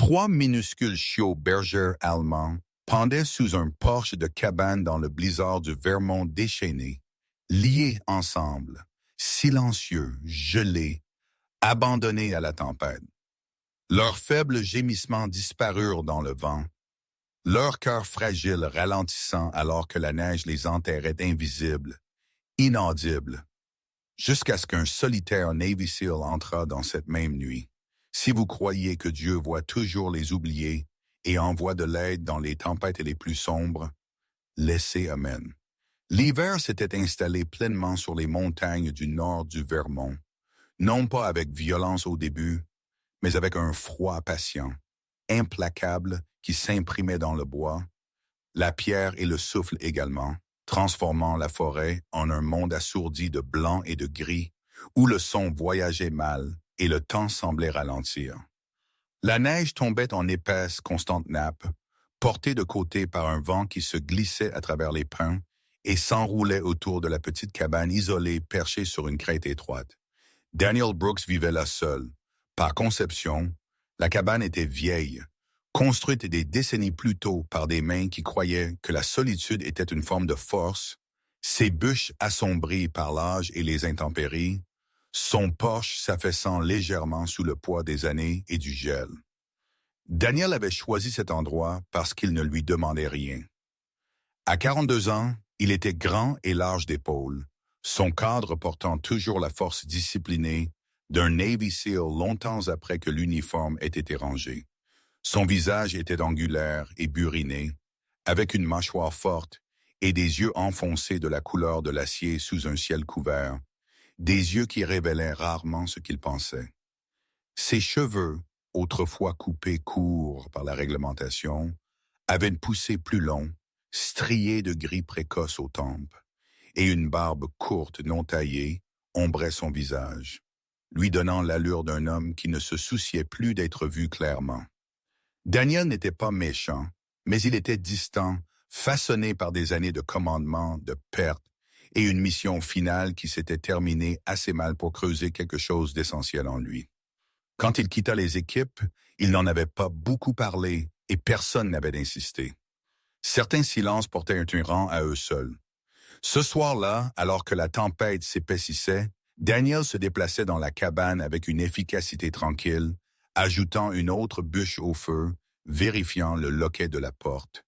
Trois minuscules chiots bergers allemands pendaient sous un porche de cabane dans le blizzard du Vermont déchaîné, liés ensemble, silencieux, gelés, abandonnés à la tempête. Leurs faibles gémissements disparurent dans le vent, leurs cœurs fragiles ralentissant alors que la neige les enterrait invisibles, inaudibles, jusqu'à ce qu'un solitaire Navy SEAL entra dans cette même nuit. Si vous croyez que Dieu voit toujours les oubliés et envoie de l'aide dans les tempêtes les plus sombres, laissez Amen. L'hiver s'était installé pleinement sur les montagnes du nord du Vermont, non pas avec violence au début, mais avec un froid patient, implacable qui s'imprimait dans le bois, la pierre et le souffle également, transformant la forêt en un monde assourdi de blanc et de gris, où le son voyageait mal et le temps semblait ralentir. La neige tombait en épaisse, constante nappe, portée de côté par un vent qui se glissait à travers les pins et s'enroulait autour de la petite cabane isolée perchée sur une crête étroite. Daniel Brooks vivait là seul. Par conception, la cabane était vieille, construite des décennies plus tôt par des mains qui croyaient que la solitude était une forme de force, ses bûches assombries par l'âge et les intempéries, son porche s'affaissant légèrement sous le poids des années et du gel. Daniel avait choisi cet endroit parce qu'il ne lui demandait rien. À 42 ans, il était grand et large d'épaules, son cadre portant toujours la force disciplinée d'un Navy SEAL longtemps après que l'uniforme ait été rangé. Son visage était angulaire et buriné, avec une mâchoire forte et des yeux enfoncés de la couleur de l'acier sous un ciel couvert, des yeux qui révélaient rarement ce qu'il pensait. Ses cheveux, autrefois coupés courts par la réglementation, avaient une poussée plus longue, striée de gris précoce aux tempes, et une barbe courte non taillée ombrait son visage, lui donnant l'allure d'un homme qui ne se souciait plus d'être vu clairement. Daniel n'était pas méchant, mais il était distant, façonné par des années de commandement, de perte, et une mission finale qui s'était terminée assez mal pour creuser quelque chose d'essentiel en lui. Quand il quitta les équipes, il n'en avait pas beaucoup parlé et personne n'avait d'insister. Certains silences portaient un rang à eux seuls. Ce soir-là, alors que la tempête s'épaississait, Daniel se déplaçait dans la cabane avec une efficacité tranquille, ajoutant une autre bûche au feu, vérifiant le loquet de la porte,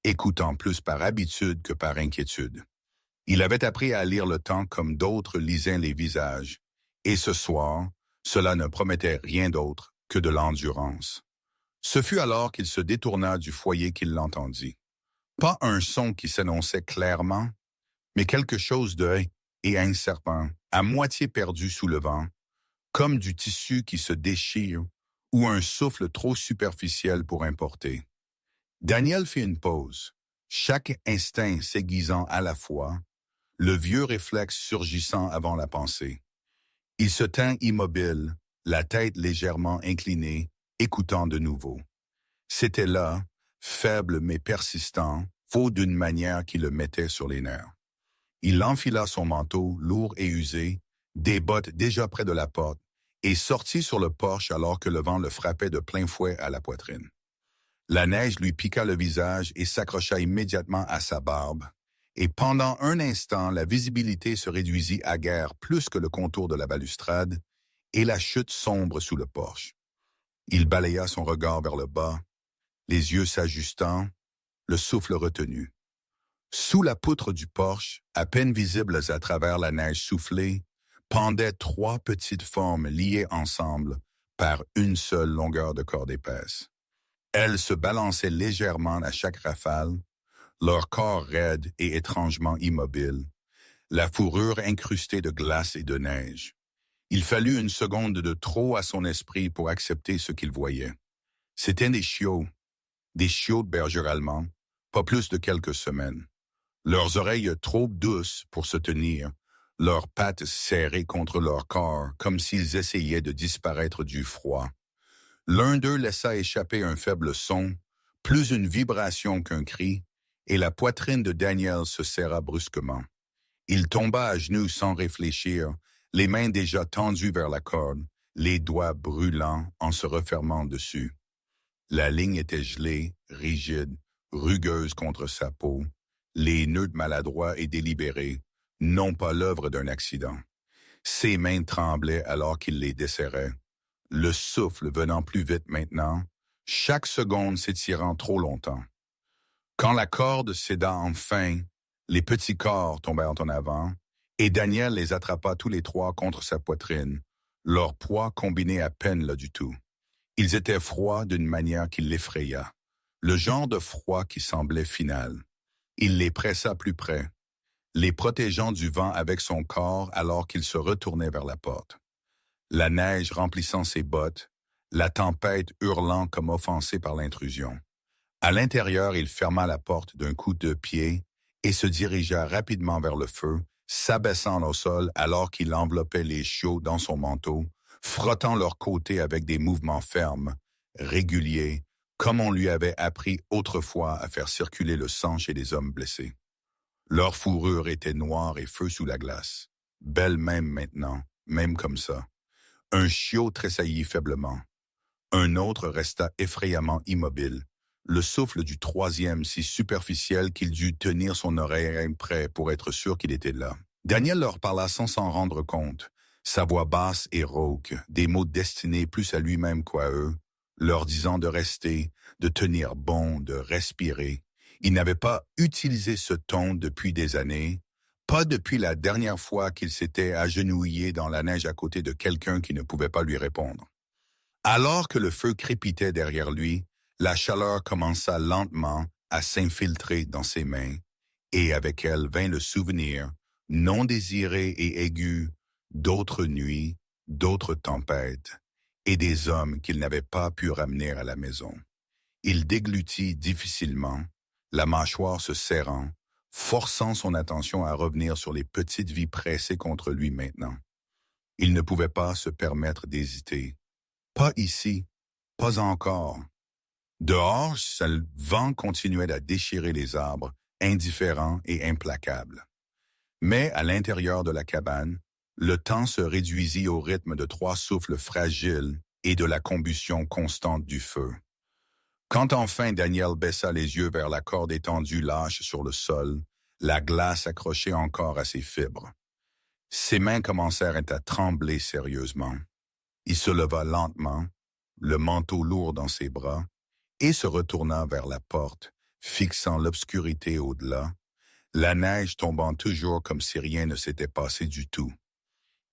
écoutant plus par habitude que par inquiétude. Il avait appris à lire le temps comme d'autres lisaient les visages, et ce soir, cela ne promettait rien d'autre que de l'endurance. Ce fut alors qu'il se détourna du foyer qu'il l'entendit. Pas un son qui s'annonçait clairement, mais quelque chose de et un serpent, à moitié perdu sous le vent, comme du tissu qui se déchire ou un souffle trop superficiel pour importer. Daniel fit une pause, chaque instinct s'aiguisant à la fois, le vieux réflexe surgissant avant la pensée. Il se tint immobile, la tête légèrement inclinée, écoutant de nouveau. C'était là, faible mais persistant, faux d'une manière qui le mettait sur les nerfs. Il enfila son manteau, lourd et usé, des bottes déjà près de la porte, et sortit sur le porche alors que le vent le frappait de plein fouet à la poitrine. La neige lui piqua le visage et s'accrocha immédiatement à sa barbe, et pendant un instant, la visibilité se réduisit à guère plus que le contour de la balustrade et la chute sombre sous le porche. Il balaya son regard vers le bas, les yeux s'ajustant, le souffle retenu. Sous la poutre du porche, à peine visibles à travers la neige soufflée, pendaient trois petites formes liées ensemble par une seule longueur de corde épaisse. Elles se balançaient légèrement à chaque rafale, leur corps raide et étrangement immobile, la fourrure incrustée de glace et de neige. Il fallut une seconde de trop à son esprit pour accepter ce qu'il voyait. C'étaient des chiots de bergers allemands, pas plus de quelques semaines. Leurs oreilles trop douces pour se tenir, leurs pattes serrées contre leur corps, comme s'ils essayaient de disparaître du froid. L'un d'eux laissa échapper un faible son, plus une vibration qu'un cri, et la poitrine de Daniel se serra brusquement. Il tomba à genoux sans réfléchir, les mains déjà tendues vers la corde, les doigts brûlants en se refermant dessus. La ligne était gelée, rigide, rugueuse contre sa peau, les nœuds maladroits et délibérés, non pas l'œuvre d'un accident. Ses mains tremblaient alors qu'il les desserrait, le souffle venant plus vite maintenant, chaque seconde s'étirant trop longtemps. Quand la corde céda enfin, les petits corps tombèrent en avant, et Daniel les attrapa tous les trois contre sa poitrine, leur poids combiné à peine là du tout. Ils étaient froids d'une manière qui l'effraya, le genre de froid qui semblait final. Il les pressa plus près, les protégeant du vent avec son corps alors qu'il se retournait vers la porte. La neige remplissant ses bottes, la tempête hurlant comme offensée par l'intrusion. À l'intérieur, il ferma la porte d'un coup de pied et se dirigea rapidement vers le feu, s'abaissant au sol alors qu'il enveloppait les chiots dans son manteau, frottant leurs côtés avec des mouvements fermes, réguliers, comme on lui avait appris autrefois à faire circuler le sang chez les hommes blessés. Leur fourrure était noire et feu sous la glace, belle même maintenant, même comme ça. Un chiot tressaillit faiblement. Un autre resta effrayamment immobile, le souffle du troisième si superficiel qu'il dut tenir son oreille près pour être sûr qu'il était là. Daniel leur parla sans s'en rendre compte, sa voix basse et rauque, des mots destinés plus à lui-même qu'à eux, leur disant de rester, de tenir bon, de respirer. Il n'avait pas utilisé ce ton depuis des années, pas depuis la dernière fois qu'il s'était agenouillé dans la neige à côté de quelqu'un qui ne pouvait pas lui répondre. Alors que le feu crépitait derrière lui, la chaleur commença lentement à s'infiltrer dans ses mains, et avec elle vint le souvenir, non désiré et aigu, d'autres nuits, d'autres tempêtes, et des hommes qu'il n'avait pas pu ramener à la maison. Il déglutit difficilement, la mâchoire se serrant, forçant son attention à revenir sur les petites vies pressées contre lui maintenant. Il ne pouvait pas se permettre d'hésiter. Pas ici, pas encore. Dehors, le vent continuait à déchirer les arbres, indifférent et implacable. Mais à l'intérieur de la cabane, le temps se réduisit au rythme de 3 souffles fragiles et de la combustion constante du feu. Quand enfin Daniel baissa les yeux vers la corde étendue lâche sur le sol, la glace accrochée encore à ses fibres. Ses mains commencèrent à trembler sérieusement. Il se leva lentement, le manteau lourd dans ses bras, et se retourna vers la porte, fixant l'obscurité au-delà, la neige tombant toujours comme si rien ne s'était passé du tout.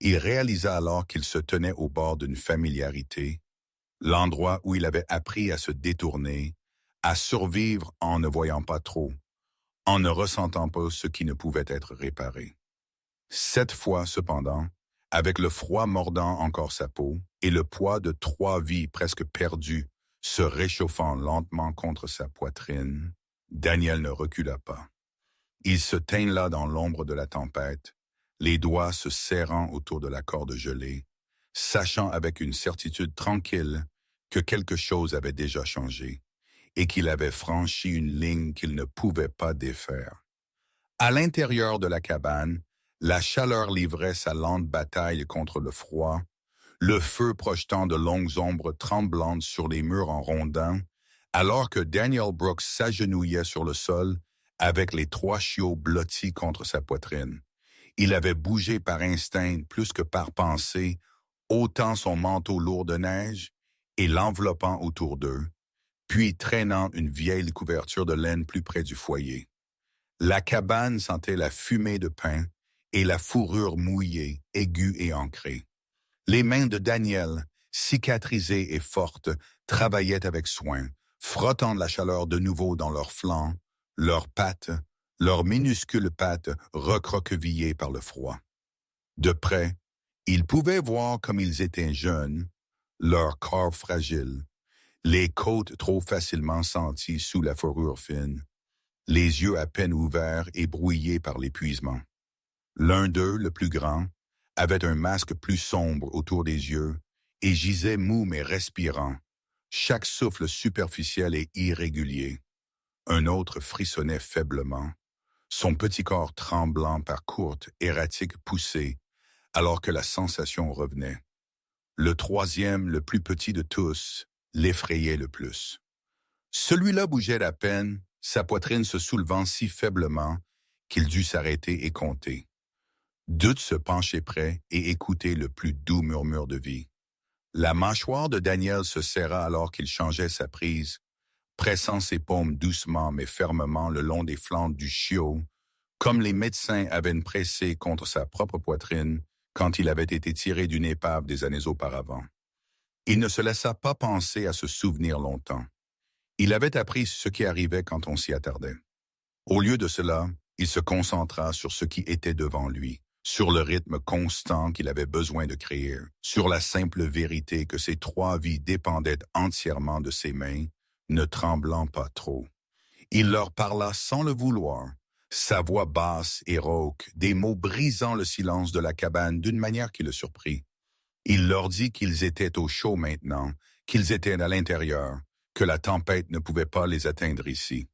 Il réalisa alors qu'il se tenait au bord d'une familiarité, l'endroit où il avait appris à se détourner, à survivre en ne voyant pas trop, en ne ressentant pas ce qui ne pouvait être réparé. Cette fois, cependant, avec le froid mordant encore sa peau et le poids de 3 vies presque perdues se réchauffant lentement contre sa poitrine, Daniel ne recula pas. Il se tint là dans l'ombre de la tempête, les doigts se serrant autour de la corde gelée, sachant avec une certitude tranquille que quelque chose avait déjà changé et qu'il avait franchi une ligne qu'il ne pouvait pas défaire. À l'intérieur de la cabane, la chaleur livrait sa lente bataille contre le froid, le feu projetant de longues ombres tremblantes sur les murs en rondins, alors que Daniel Brooks s'agenouillait sur le sol avec les 3 chiots blottis contre sa poitrine. Il avait bougé par instinct plus que par pensée, ôtant son manteau lourd de neige et l'enveloppant autour d'eux, puis traînant une vieille couverture de laine plus près du foyer. La cabane sentait la fumée de pain et la fourrure mouillée, aiguë et ancrée. Les mains de Daniel, cicatrisées et fortes, travaillaient avec soin, frottant la chaleur de nouveau dans leurs flancs, leurs pattes, leurs minuscules pattes recroquevillées par le froid. De près, il pouvait voir comme ils étaient jeunes, leur corps fragile, les côtes trop facilement senties sous la fourrure fine, les yeux à peine ouverts et brouillés par l'épuisement. L'un d'eux, le plus grand, avait un masque plus sombre autour des yeux et gisait mou mais respirant, chaque souffle superficiel et irrégulier. Un autre frissonnait faiblement, son petit corps tremblant par courtes, erratiques poussées, alors que la sensation revenait. Le troisième, le plus petit de tous, l'effrayait le plus. Celui-là bougeait à peine, sa poitrine se soulevant si faiblement qu'il dut s'arrêter et compter. Dutt se penchait près et écoutait le plus doux murmure de vie. La mâchoire de Daniel se serra alors qu'il changeait sa prise, pressant ses paumes doucement mais fermement le long des flancs du chiot, comme les médecins avaient pressé contre sa propre poitrine quand il avait été tiré d'une épave des années auparavant. Il ne se laissa pas penser à se souvenir longtemps. Il avait appris ce qui arrivait quand on s'y attardait. Au lieu de cela, il se concentra sur ce qui était devant lui, sur le rythme constant qu'il avait besoin de créer, sur la simple vérité que ses 3 vies dépendaient entièrement de ses mains, ne tremblant pas trop. Il leur parla sans le vouloir, sa voix basse et rauque, des mots brisant le silence de la cabane d'une manière qui le surprit. Il leur dit qu'ils étaient au chaud maintenant, qu'ils étaient à l'intérieur, que la tempête ne pouvait pas les atteindre ici.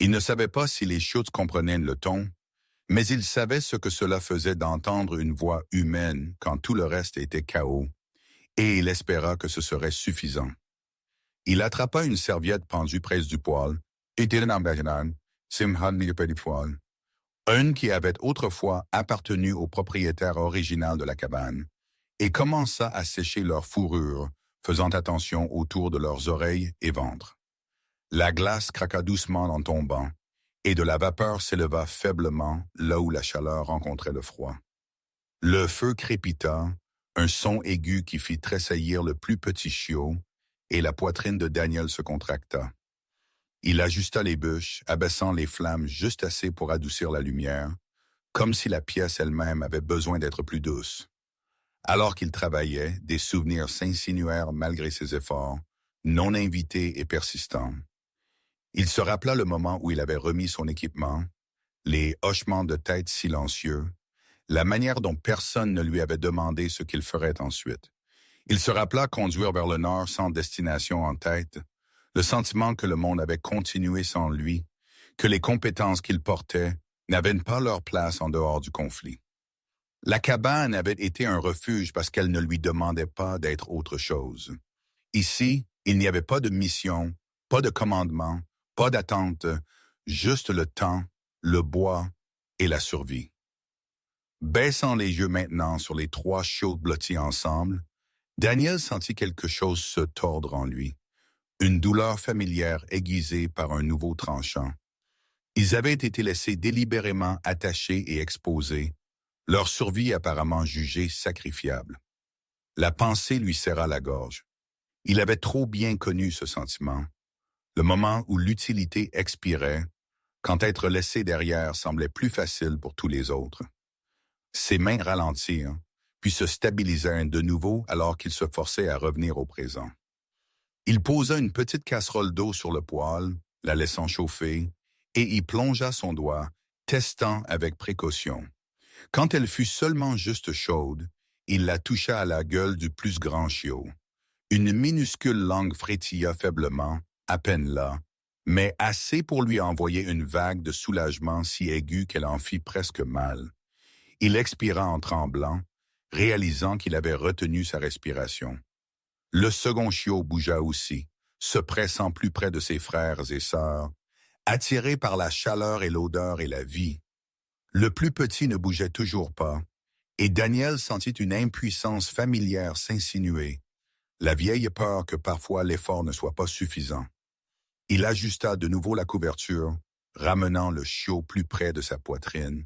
Il ne savait pas si les chutes comprenaient le ton, mais il savait ce que cela faisait d'entendre une voix humaine quand tout le reste était chaos, et il espéra que ce serait suffisant. Il attrapa une serviette pendue près du poêle, une qui avait autrefois appartenu au propriétaire original de la cabane, et commença à sécher leur fourrure, faisant attention autour de leurs oreilles et ventre. La glace craqua doucement en tombant, et de la vapeur s'éleva faiblement là où la chaleur rencontrait le froid. Le feu crépita, un son aigu qui fit tressaillir le plus petit chiot, et la poitrine de Daniel se contracta. Il ajusta les bûches, abaissant les flammes juste assez pour adoucir la lumière, comme si la pièce elle-même avait besoin d'être plus douce. Alors qu'il travaillait, des souvenirs s'insinuèrent malgré ses efforts, non invités et persistants. Il se rappela le moment où il avait remis son équipement, les hochements de tête silencieux, la manière dont personne ne lui avait demandé ce qu'il ferait ensuite. Il se rappela conduire vers le nord sans destination en tête, le sentiment que le monde avait continué sans lui, que les compétences qu'il portait n'avaient pas leur place en dehors du conflit. La cabane avait été un refuge parce qu'elle ne lui demandait pas d'être autre chose. Ici, il n'y avait pas de mission, pas de commandement, pas d'attente, juste le temps, le bois et la survie. Baissant les yeux maintenant sur les 3 chiots blottis ensemble, Daniel sentit quelque chose se tordre en lui, une douleur familière aiguisée par un nouveau tranchant. Ils avaient été laissés délibérément attachés et exposés, leur survie apparemment jugée sacrifiable. La pensée lui serra la gorge. Il avait trop bien connu ce sentiment, le moment où l'utilité expirait, quand être laissé derrière semblait plus facile pour tous les autres. Ses mains ralentirent, puis se stabilisèrent de nouveau alors qu'il se forçait à revenir au présent. Il posa une petite casserole d'eau sur le poêle, la laissant chauffer, et y plongea son doigt, testant avec précaution. Quand elle fut seulement juste chaude, il la toucha à la gueule du plus grand chiot. Une minuscule langue frétilla faiblement, à peine là, mais assez pour lui envoyer une vague de soulagement si aiguë qu'elle en fit presque mal. Il expira en tremblant, réalisant qu'il avait retenu sa respiration. Le second chiot bougea aussi, se pressant plus près de ses frères et sœurs, attiré par la chaleur et l'odeur et la vie. Le plus petit ne bougeait toujours pas, et Daniel sentit une impuissance familière s'insinuer, la vieille peur que parfois l'effort ne soit pas suffisant. Il ajusta de nouveau la couverture, ramenant le chiot plus près de sa poitrine,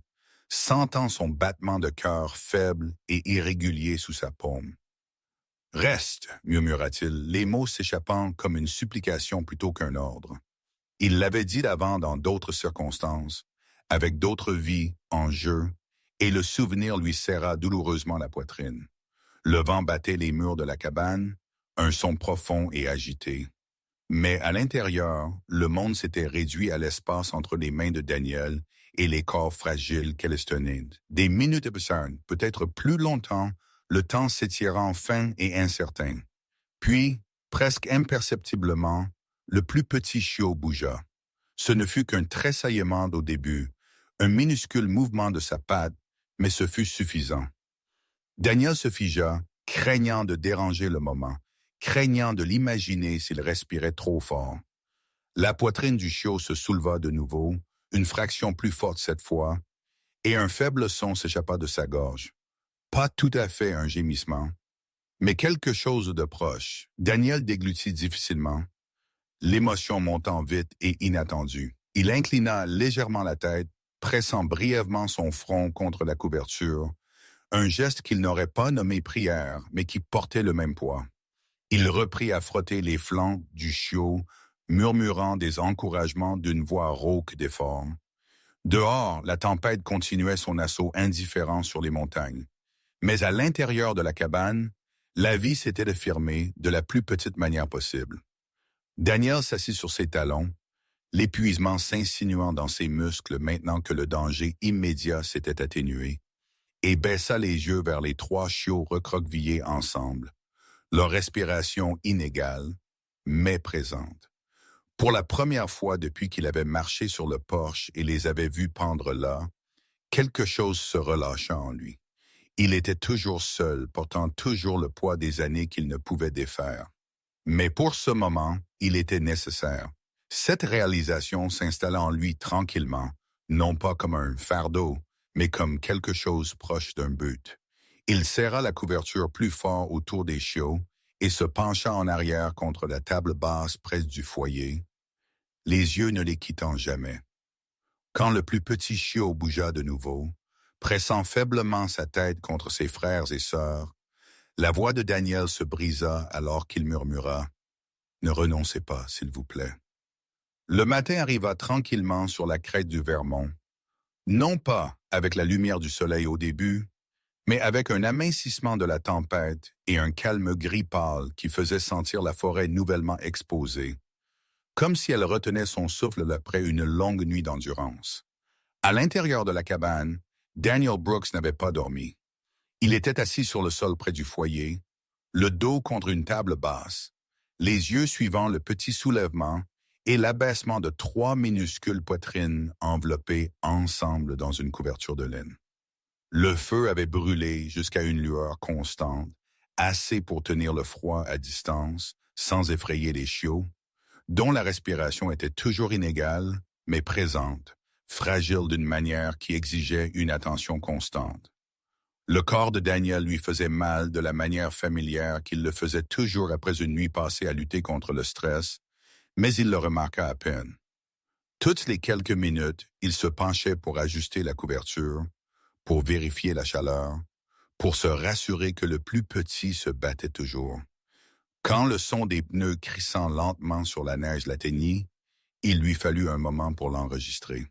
sentant son battement de cœur faible et irrégulier sous sa paume. « Reste » murmura-t-il, les mots s'échappant comme une supplication plutôt qu'un ordre. Il l'avait dit d'avant dans d'autres circonstances, avec d'autres vies en jeu, et le souvenir lui serra douloureusement la poitrine. Le vent battait les murs de la cabane, un son profond et agité. Mais à l'intérieur, le monde s'était réduit à l'espace entre les mains de Daniel et les corps fragiles qu'elle tenait. Des minutes absurdes, peut-être plus longtemps, le temps s'étirant fin et incertain. Puis, presque imperceptiblement, le plus petit chiot bougea. Ce ne fut qu'un tressaillement au début, un minuscule mouvement de sa patte, mais ce fut suffisant. Daniel se figea, craignant de déranger le moment, craignant de l'imaginer s'il respirait trop fort. La poitrine du chiot se souleva de nouveau, une fraction plus forte cette fois, et un faible son s'échappa de sa gorge. Pas tout à fait un gémissement, mais quelque chose de proche. Daniel déglutit difficilement, l'émotion montant vite et inattendue. Il inclina légèrement la tête, pressant brièvement son front contre la couverture, un geste qu'il n'aurait pas nommé prière, mais qui portait le même poids. Il reprit à frotter les flancs du chiot, murmurant des encouragements d'une voix rauque d'effort. Dehors, la tempête continuait son assaut indifférent sur les montagnes. Mais à l'intérieur de la cabane, la vie s'était affirmée de la plus petite manière possible. Daniel s'assit sur ses talons, l'épuisement s'insinuant dans ses muscles maintenant que le danger immédiat s'était atténué, et baissa les yeux vers les trois chiots recroquevillés ensemble, leur respiration inégale, mais présente. Pour la première fois depuis qu'il avait marché sur le porche et les avait vus pendre là, quelque chose se relâcha en lui. Il était toujours seul, portant toujours le poids des années qu'il ne pouvait défaire. Mais pour ce moment, il était nécessaire. Cette réalisation s'installa en lui tranquillement, non pas comme un fardeau, mais comme quelque chose proche d'un but. Il serra la couverture plus fort autour des chiots et se pencha en arrière contre la table basse près du foyer, les yeux ne les quittant jamais. Quand le plus petit chiot bougea de nouveau, pressant faiblement sa tête contre ses frères et sœurs, la voix de Daniel se brisa alors qu'il murmura « Ne renoncez pas, s'il vous plaît ». Le matin arriva tranquillement sur la crête du Vermont, non pas avec la lumière du soleil au début, mais avec un amincissement de la tempête et un calme gris pâle qui faisait sentir la forêt nouvellement exposée, comme si elle retenait son souffle après une longue nuit d'endurance. À l'intérieur de la cabane, Daniel Brooks n'avait pas dormi. Il était assis sur le sol près du foyer, le dos contre une table basse, les yeux suivant le petit soulèvement et l'abaissement de trois minuscules poitrines enveloppées ensemble dans une couverture de laine. Le feu avait brûlé jusqu'à une lueur constante, assez pour tenir le froid à distance, sans effrayer les chiots, dont la respiration était toujours inégale, mais présente, fragile d'une manière qui exigeait une attention constante. Le corps de Daniel lui faisait mal de la manière familière qu'il le faisait toujours après une nuit passée à lutter contre le stress, mais il le remarqua à peine. Toutes les quelques minutes, il se penchait pour ajuster la couverture, pour vérifier la chaleur, pour se rassurer que le plus petit se battait toujours. Quand le son des pneus crissant lentement sur la neige l'atteignit, il lui fallut un moment pour l'enregistrer.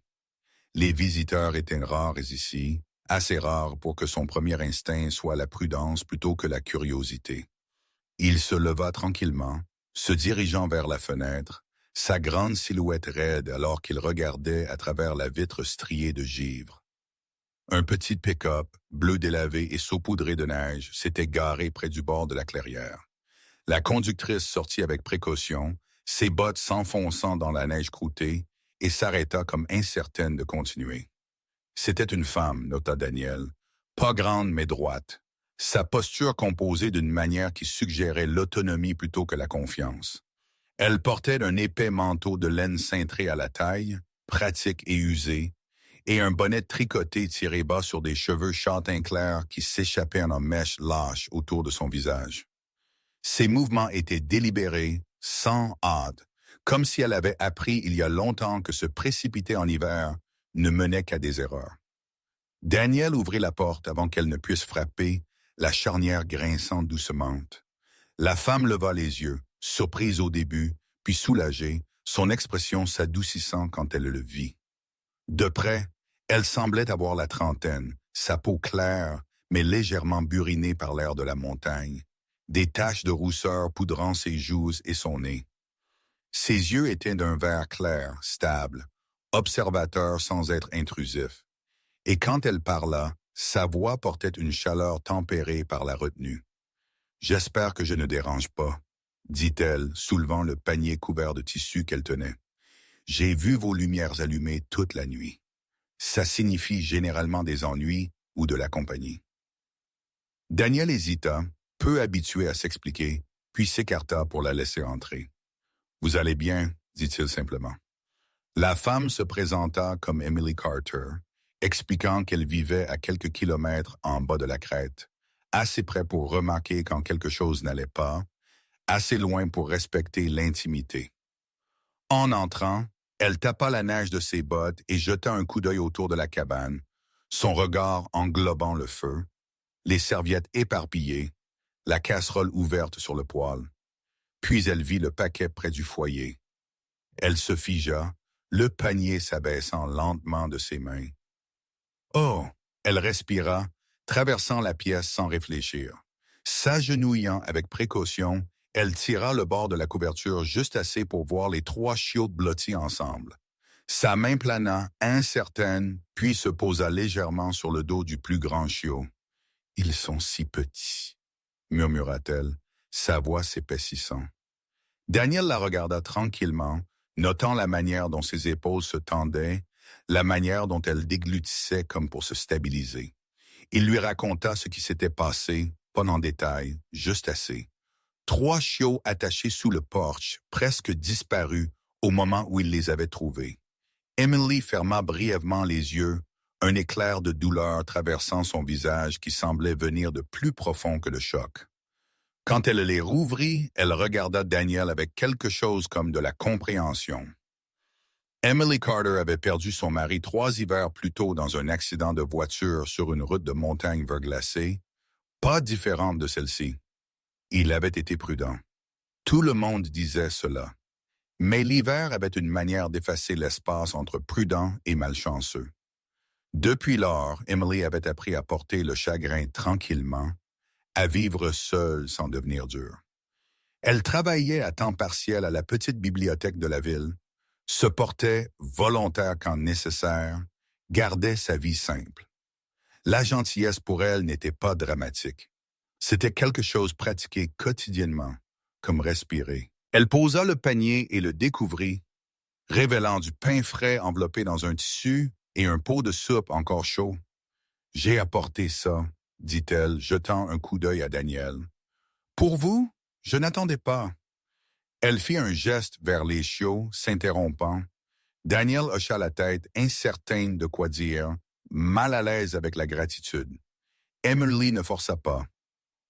Les visiteurs étaient rares ici, assez rares pour que son premier instinct soit la prudence plutôt que la curiosité. Il se leva tranquillement, se dirigeant vers la fenêtre, sa grande silhouette raide alors qu'il regardait à travers la vitre striée de givre. Un petit pick-up, bleu délavé et saupoudré de neige, s'était garé près du bord de la clairière. La conductrice sortit avec précaution, ses bottes s'enfonçant dans la neige croûtée, et s'arrêta comme incertaine de continuer. C'était une femme, nota Daniel, pas grande mais droite, sa posture composée d'une manière qui suggérait l'autonomie plutôt que la confiance. Elle portait un épais manteau de laine cintré à la taille, pratique et usé, et un bonnet tricoté tiré bas sur des cheveux châtain clair qui s'échappaient en mèches lâches autour de son visage. Ses mouvements étaient délibérés, sans hâte, comme si elle avait appris il y a longtemps que se précipiter en hiver ne menait qu'à des erreurs. Daniel ouvrit la porte avant qu'elle ne puisse frapper, la charnière grinçant doucement. La femme leva les yeux, surprise au début, puis soulagée, son expression s'adoucissant quand elle le vit. De près, elle semblait avoir la trentaine, sa peau claire, mais légèrement burinée par l'air de la montagne, des taches de rousseur poudrant ses joues et son nez. Ses yeux étaient d'un vert clair, stable, observateur sans être intrusif. Et quand elle parla, sa voix portait une chaleur tempérée par la retenue. « J'espère que je ne dérange pas », dit-elle, soulevant le panier couvert de tissu qu'elle tenait. « J'ai vu vos lumières allumées toute la nuit. Ça signifie généralement des ennuis ou de la compagnie. » Daniel hésita, peu habitué à s'expliquer, puis s'écarta pour la laisser entrer. « Vous allez bien » dit-il simplement. La femme se présenta comme Emily Carter, expliquant qu'elle vivait à quelques kilomètres en bas de la crête, assez près pour remarquer quand quelque chose n'allait pas, assez loin pour respecter l'intimité. En entrant, elle tapa la neige de ses bottes et jeta un coup d'œil autour de la cabane, son regard englobant le feu, les serviettes éparpillées, la casserole ouverte sur le poêle. Puis elle vit le paquet près du foyer. Elle se figea, le panier s'abaissant lentement de ses mains. Oh! Elle respira, traversant la pièce sans réfléchir. S'agenouillant avec précaution, elle tira le bord de la couverture juste assez pour voir les 3 chiots blottis ensemble. Sa main plana, incertaine, puis se posa légèrement sur le dos du plus grand chiot. « Ils sont si petits », murmura-t-elle, sa voix s'épaississant. Daniel la regarda tranquillement, notant la manière dont ses épaules se tendaient, la manière dont elle déglutissait comme pour se stabiliser. Il lui raconta ce qui s'était passé, pas en détail, juste assez. 3 chiots attachés sous le porche, presque disparus au moment où il les avait trouvés. Emily ferma brièvement les yeux, un éclair de douleur traversant son visage qui semblait venir de plus profond que le choc. Quand elle les rouvrit, elle regarda Daniel avec quelque chose comme de la compréhension. Emily Carter avait perdu son mari 3 hivers plus tôt dans un accident de voiture sur une route de montagne verglacée, pas différente de celle-ci. Il avait été prudent. Tout le monde disait cela. Mais l'hiver avait une manière d'effacer l'espace entre prudent et malchanceux. Depuis lors, Emily avait appris à porter le chagrin tranquillement, à vivre seule sans devenir dure. Elle travaillait à temps partiel à la petite bibliothèque de la ville, se portait volontaire quand nécessaire, gardait sa vie simple. La gentillesse pour elle n'était pas dramatique. C'était quelque chose pratiqué quotidiennement, comme respirer. Elle posa le panier et le découvrit, révélant du pain frais enveloppé dans un tissu et un pot de soupe encore chaud. « J'ai apporté ça », dit-elle, jetant un coup d'œil à Daniel. « Pour vous? Je n'attendais pas. » Elle fit un geste vers les chiots, s'interrompant. Daniel hocha la tête, incertain de quoi dire, mal à l'aise avec la gratitude. Emily ne força pas.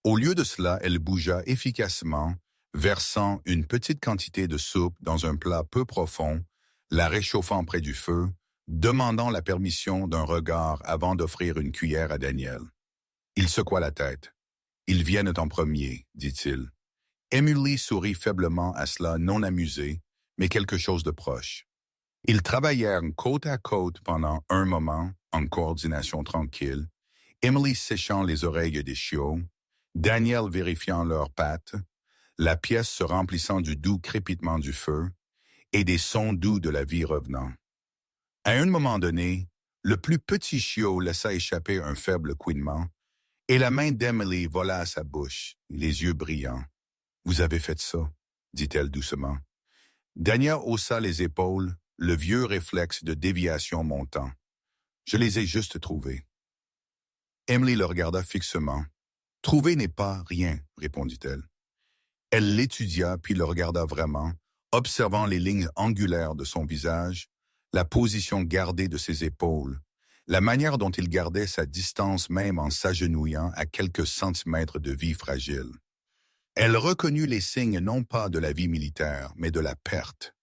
Au lieu de cela, elle bougea efficacement, versant une petite quantité de soupe dans un plat peu profond, la réchauffant près du feu, demandant la permission d'un regard avant d'offrir une cuillère à Daniel. Il secoua la tête. « Ils viennent en premier, dit-il. » Emily sourit faiblement à cela, non amusée, mais quelque chose de proche. Ils travaillèrent côte à côte pendant un moment, en coordination tranquille, Emily séchant les oreilles des chiots, Daniel vérifiant leurs pattes, la pièce se remplissant du doux crépitement du feu et des sons doux de la vie revenant. À un moment donné, le plus petit chiot laissa échapper un faible couinement, et la main d'Emily vola à sa bouche, les yeux brillants. « Vous avez fait ça », dit-elle doucement. Daniel haussa les épaules, le vieux réflexe de déviation montant. « Je les ai juste trouvés. » Emily le regarda fixement. « Trouver n'est pas rien, » répondit-elle. Elle l'étudia puis le regarda vraiment, observant les lignes angulaires de son visage, la position gardée de ses épaules, la manière dont il gardait sa distance même en s'agenouillant à quelques centimètres de vie fragile. Elle reconnut les signes non pas de la vie militaire, mais de la perte.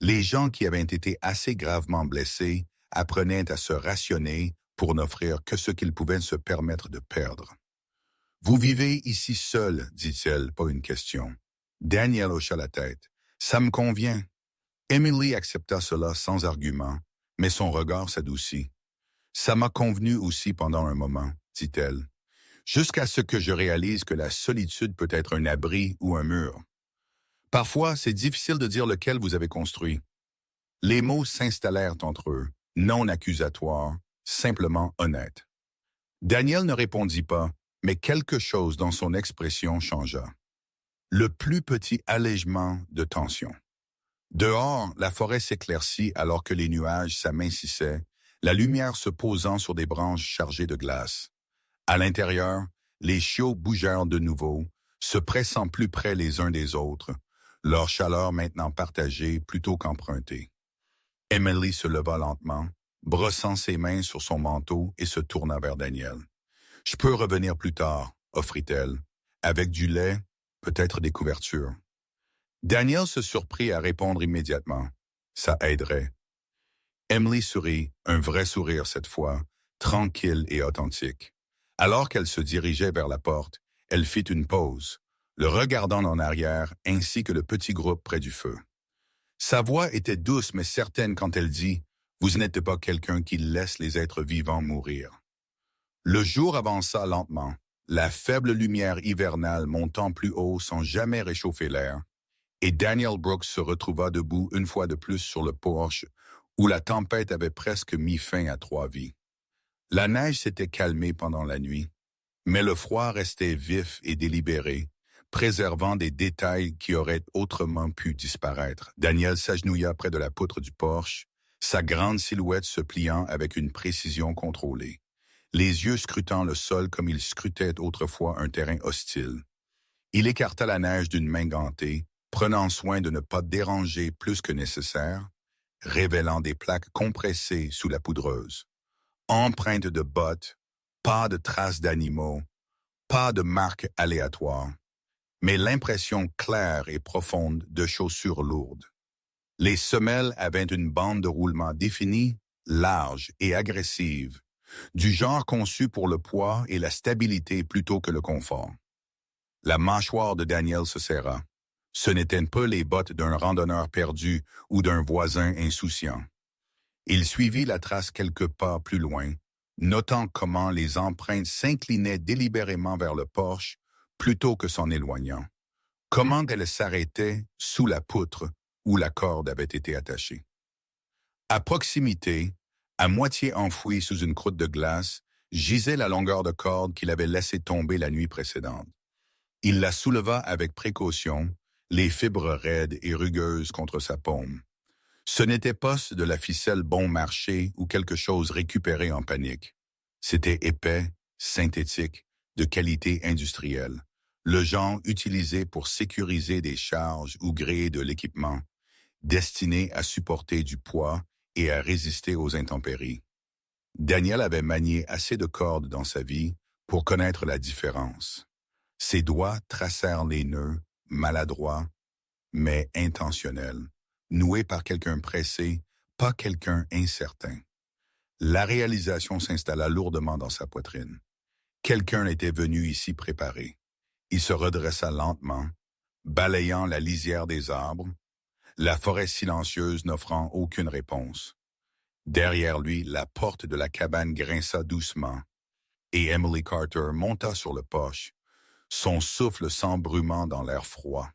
Les gens qui avaient été assez gravement blessés apprenaient à se rationner pour n'offrir que ce qu'ils pouvaient se permettre de perdre. « Vous vivez ici seul, dit-elle, pas une question. » Daniel hocha la tête. « Ça me convient. » Emily accepta cela sans argument, mais son regard s'adoucit. « Ça m'a convenu aussi pendant un moment, dit-elle, jusqu'à ce que je réalise que la solitude peut être un abri ou un mur. Parfois, c'est difficile de dire lequel vous avez construit. » Les mots s'installèrent entre eux, non accusatoires, simplement honnêtes. Daniel ne répondit pas, mais quelque chose dans son expression changea. Le plus petit allègement de tension. Dehors, la forêt s'éclaircit alors que les nuages s'amincissaient, la lumière se posant sur des branches chargées de glace. À l'intérieur, les chiots bougèrent de nouveau, se pressant plus près les uns des autres, leur chaleur maintenant partagée plutôt qu'empruntée. Emily se leva lentement, brossant ses mains sur son manteau et se tourna vers Daniel. « Je peux revenir plus tard, » offrit-elle, « avec du lait, peut-être des couvertures. » Daniel se surprit à répondre immédiatement. « Ça aiderait. » Emily sourit, un vrai sourire cette fois, tranquille et authentique. Alors qu'elle se dirigeait vers la porte, elle fit une pause, le regardant en arrière ainsi que le petit groupe près du feu. Sa voix était douce mais certaine quand elle dit « Vous n'êtes pas quelqu'un qui laisse les êtres vivants mourir. » Le jour avança lentement, la faible lumière hivernale montant plus haut sans jamais réchauffer l'air, et Daniel Brooks se retrouva debout une fois de plus sur le porche où la tempête avait presque mis fin à 3 vies. La neige s'était calmée pendant la nuit, mais le froid restait vif et délibéré, préservant des détails qui auraient autrement pu disparaître. Daniel s'agenouilla près de la poutre du porche, sa grande silhouette se pliant avec une précision contrôlée, les yeux scrutant le sol comme il scrutait autrefois un terrain hostile. Il écarta la neige d'une main gantée, prenant soin de ne pas déranger plus que nécessaire, révélant des plaques compressées sous la poudreuse. Empreintes de bottes, pas de traces d'animaux, pas de marques aléatoires, mais l'impression claire et profonde de chaussures lourdes. Les semelles avaient une bande de roulement définie, large et agressive, du genre conçu pour le poids et la stabilité plutôt que le confort. La mâchoire de Daniel se serra. Ce n'étaient pas les bottes d'un randonneur perdu ou d'un voisin insouciant. Il suivit la trace quelques pas plus loin, notant comment les empreintes s'inclinaient délibérément vers le porche plutôt que s'en éloignant. Comment elles s'arrêtaient sous la poutre où la corde avait été attachée. À proximité, à moitié enfouie sous une croûte de glace, gisait la longueur de corde qu'il avait laissée tomber la nuit précédente. Il la souleva avec précaution, les fibres raides et rugueuses contre sa paume. Ce n'était pas de la ficelle bon marché ou quelque chose récupéré en panique. C'était épais, synthétique, de qualité industrielle, le genre utilisé pour sécuriser des charges ou gréer de l'équipement, destiné à supporter du poids et à résister aux intempéries. Daniel avait manié assez de cordes dans sa vie pour connaître la différence. Ses doigts tracèrent les nœuds, maladroits, mais intentionnels, noués par quelqu'un pressé, pas quelqu'un incertain. La réalisation s'installa lourdement dans sa poitrine. Quelqu'un était venu ici préparé. Il se redressa lentement, balayant la lisière des arbres, la forêt silencieuse n'offrant aucune réponse. Derrière lui, la porte de la cabane grinça doucement, et Emily Carter monta sur le porche, son souffle s'embrumant dans l'air froid.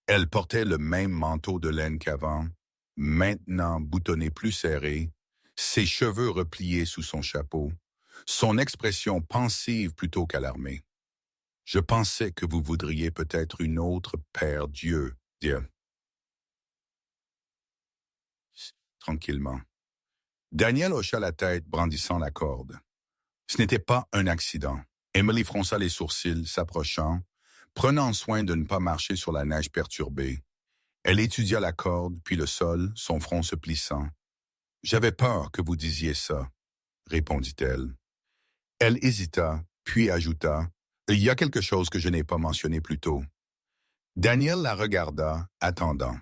Elle portait le même manteau de laine qu'avant, maintenant boutonné plus serré, ses cheveux repliés sous son chapeau, son expression pensive plutôt qu'alarmée. « Je pensais que vous voudriez peut-être une autre Père Dieu, dit tranquillement. Daniel hocha la tête, brandissant la corde. Ce n'était pas un accident. Emily fronça les sourcils, s'approchant, prenant soin de ne pas marcher sur la neige perturbée. Elle étudia la corde, puis le sol, son front se plissant. « J'avais peur que vous disiez ça, » répondit-elle. Elle hésita, puis ajouta, « Il y a quelque chose que je n'ai pas mentionné plus tôt. » Daniel la regarda, attendant.